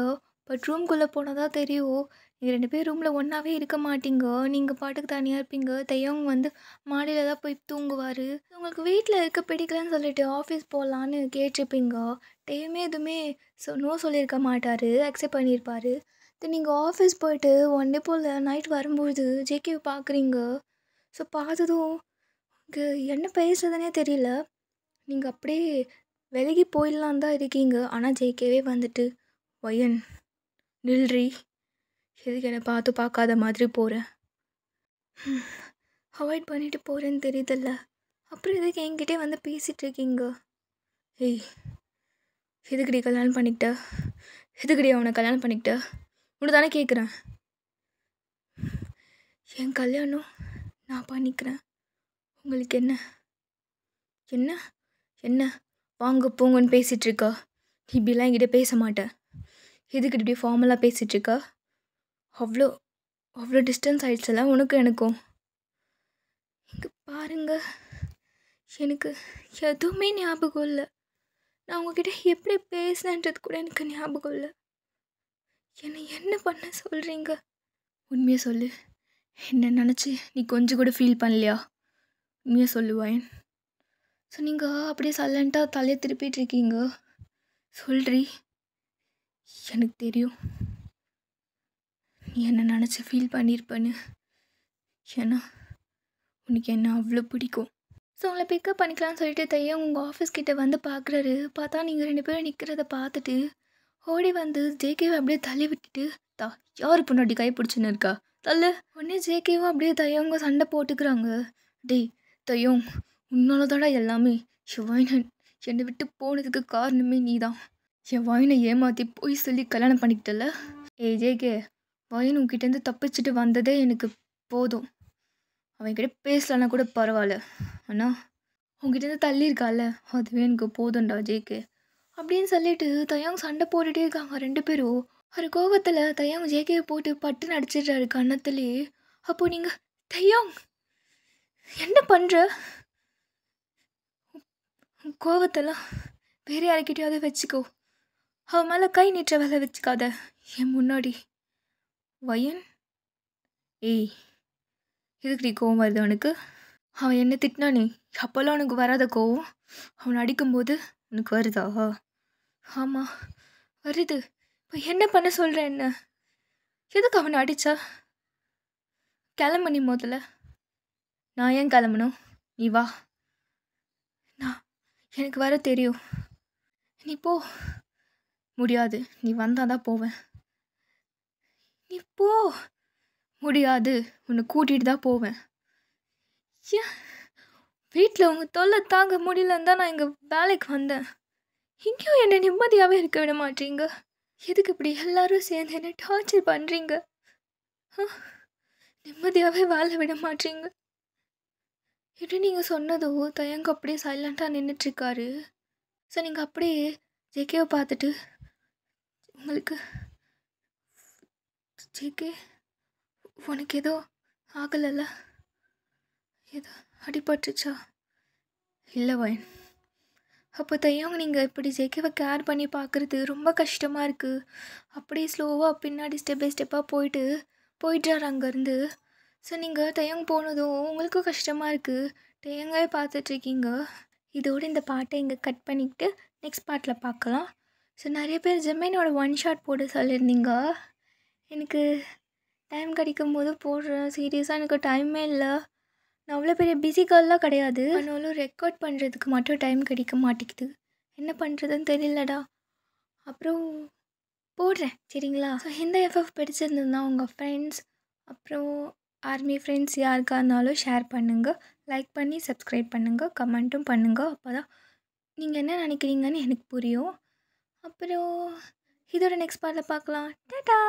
Speaker 1: பட் ரூம்குள்ளே போனால் தான் தெரியும், நீங்கள் 2 பேர் ரூமில் ஒன்றாவே இருக்க மாட்டீங்க. நீங்கள் பாட்டுக்கு தனியாக இருப்பீங்க. தையங் வந்து மாடியில் தான் போய் தூங்குவார். உங்களுக்கு வீட்டில் இருக்க பிடிக்கலன்னு சொல்லிட்டு ஆஃபீஸ் போகலான்னு கேட்டிருப்பீங்க. டேயுமே எதுவுமே நோ சொல்லியிருக்க மாட்டார், அக்செப்ட் பண்ணியிருப்பார். நீங்கள் ஆஃபீஸ் போயிட்டு ஒன் டே போல் நைட் வரும்பொழுது ஜேகேவை பார்க்குறீங்க. ஸோ பார்த்ததும் உங்களுக்கு என்ன பேசுறதுனே தெரியல. நீங்கள் அப்படியே விலகி போயிடலான் தான் இருக்கீங்க. ஆனால் ஜேகேவே வந்துட்டு, வயன் நில்றி, எதுக்கு என்னை பார்க்காத மாதிரி போகிறேன், அவாய்ட் பண்ணிட்டு போகிறேன்னு தெரியுதில்ல, அப்புறம் எதுக்கு என்கிட்டே வந்து பேசிகிட்டு இருக்கீங்க? ஏய், எதுக்கடி கல்யாணம் பண்ணிக்கிட்ட? எதுக்கடி அவனை கல்யாணம் பண்ணிக்கிட்ட? உன்னை தானே கேட்குறேன். என் கல்யாணம் நான் பண்ணிக்கிறேன். உங்களுக்கு என்ன என்ன என்ன வாங்க போங்கன்னு பேசிகிட்ருக்கா? இப்படிலாம் என்கிட்ட பேச மாட்டேன். எதுக்கு இப்படி ஃபார்மலாக பேசிகிட்ருக்கா? அவ்வளோ அவ்வளோ டிஸ்டன்ஸ் ஆகிடுச்சுல உனக்கும் எனக்கும். இங்கே பாருங்க, எனக்கு எதுவுமே ஞாபகம் இல்லை. நான் உங்ககிட்ட எப்படி பேசினேன்றது கூட எனக்கு ஞாபகம் இல்லை. என்னை என்ன பண்ண சொல்கிறீங்க? உண்மையாக சொல்லு. என்ன நினச்சி நீ கொஞ்சம் கூட ஃபீல் பண்ணலையா? உண்மையாக சொல்லுவாயன். ஸோ நீங்கள் அப்படியே சைலண்ட்டாக தலையை திருப்பிட்டு இருக்கீங்க. சொல்றி, எனக்கு தெரியும் நீ என்ன நினச்சி ஃபீல் பண்ணியிருப்பேன்னு. ஏன்னா உனக்கு என்ன அவ்வளோ பிடிக்கும். ஸோ உங்களை பிக்கப் பண்ணிக்கலாம்னு சொல்லிட்டு தையம் உங்கள் ஆஃபீஸ் கிட்டே வந்து பார்க்குறாரு. பார்த்தா நீங்கள் 2 பேரும் நிற்கிறத பார்த்துட்டு ஓடி வந்து ஜேகேவை அப்படியே தள்ளி விட்டுட்டு, யார் பொண்ணாட்டி கை பிடிச்சின்னு இருக்கா தள்ளு. உடனே ஜேகேவும் அப்படியே தையவங்க சண்டை போட்டுக்கிறாங்க. டேய் தையம், உன்னால தாடா எல்லாமே. என் வாயினை என்னை விட்டு போனதுக்கு காரணமே நீ தான். என் வாயினை ஏமாற்றி போய் சொல்லி கல்யாணம் பண்ணிக்கிட்டல. ஏய் ஜேகே, வாயின் உங்ககிட்டேருந்து தப்பிச்சுட்டு வந்ததே எனக்கு போதும். அவன்கிட்ட பேசலன்னா கூட பரவாயில்ல, ஆனால் உங்ககிட்டேருந்து தள்ளியிருக்கால, அதுவே எனக்கு போதும்டா ஜேகே அப்படின்னு சொல்லிட்டு தையாங் சண்டை போட்டுகிட்டே இருக்காங்க 2 பேரும். ஒரு கோவத்தில் தையாங் ஜேகேவை போட்டு பட்டு நடிச்சிடுறாரு கன்னத்துலே. அப்போது நீங்கள் தையாங் என்ன பண்ணுற? கோவத்தெல்லாம் வேறு யாருக்கிட்டையாவது வச்சுக்கோ. அவன் மேலே கை நீட்டுற வேலை வச்சுக்காத என் முன்னாடி. வயன், ஏய் எதுக்குடி கோவம் வருது அவனுக்கு? அவன் என்ன திட்டினானே, அப்போல்லாம் உனக்கு வராத கோவம் அவனை அடிக்கும்போது உனக்கு வருதா? ஆமாம் வருது. இப்போ என்ன பண்ண சொல்கிறேன்? என்ன எதுக்கு அவனை அடித்தா? கிளம்பு நீ முதல்ல. நான் ஏன் கிளம்பணும்? நீ வா. நான் எனக்கு வர தெரியும். நீ போ. முடியாது, நீ வந்தால் தான் போவேன். நீ போ. முடியாது, உன்னை கூட்டிகிட்டு தான் போவேன். ஏன் வீட்டில் உங்கள் தொல்லை தாங்க முடியலன்னு தான் நான் இங்கே வேலைக்கு வந்தேன். இங்கேயும் என்னை நிம்மதியாகவே இருக்க விட மாட்டீங்க. எதுக்கு இப்படி எல்லாரும் சேர்ந்து என்னை டார்ச்சர் பண்ணுறீங்க? நிம்மதியாகவே வாழ விட மாட்டீங்க. இப்படி நீங்கள் சொன்னதோ தயங்க அப்படியே சைலண்ட்டாக நின்றுட்டுருக்காரு. ஸோ நீங்கள் அப்படியே ஜேகேவை பார்த்துட்டு, உங்களுக்கு ஜேகே உனக்கு ஏதோ ஆகலைல்ல? ஏதோ அடிபட்டுச்சா? இல்லை வயன். அப்போ தையங்க நீங்கள் இப்படி ஜேகேவை கேர் பண்ணி பார்க்குறது ரொம்ப கஷ்டமாக இருக்குது. அப்படியே ஸ்லோவாக பின்னாடி ஸ்டெப் பை ஸ்டெப்பாக போயிட்டார் அங்கேருந்து. ஸோ நீங்கள் தையங்க போனதும் உங்களுக்கும் கஷ்டமாக இருக்குது. தையங்காவே பார்த்துட்ருக்கீங்க. இதோடு இந்த பாட்டை இங்கே கட் பண்ணிக்கிட்டு நெக்ஸ்ட் பார்ட்டில் பார்க்கலாம். ஸோ நிறைய பேர் ஜெமைனோட ஒன் ஷாட் போட சொல்லியிருந்தீங்க. எனக்கு டைம் கிடைக்கும் போது போடுறேன். சீரியஸாக எனக்கு டைமே இல்லை. நான் அவ்வளோ பெரிய பிஸி கேர்லாம் கிடையாது. ஆனாலும் ரெக்கார்ட் பண்ணுறதுக்கு மட்டும் டைம் கிடைக்க மாட்டேங்குது. என்ன பண்ணுறதுன்னு தெரியலடா. அப்புறம் போடுறேன் சரிங்களா? ஸோ இந்த எஃப்எஃப் பிடிச்சிருந்ததுன்னா உங்கள் ஃப்ரெண்ட்ஸ் அப்புறம் ஆர்மி ஃப்ரெண்ட்ஸ் யாருக்காக இருந்தாலும் ஷேர் பண்ணுங்கள். லைக் பண்ணி சப்ஸ்கிரைப் பண்ணுங்கள். கமெண்ட்டும் பண்ணுங்கள். அப்போ தான் நீங்கள் என்ன நினைக்கிறீங்கன்னு எனக்கு புரியும். அப்புறம் இதோட நெக்ஸ்ட் பார்ட்டில் பார்க்கலாம். டாடா.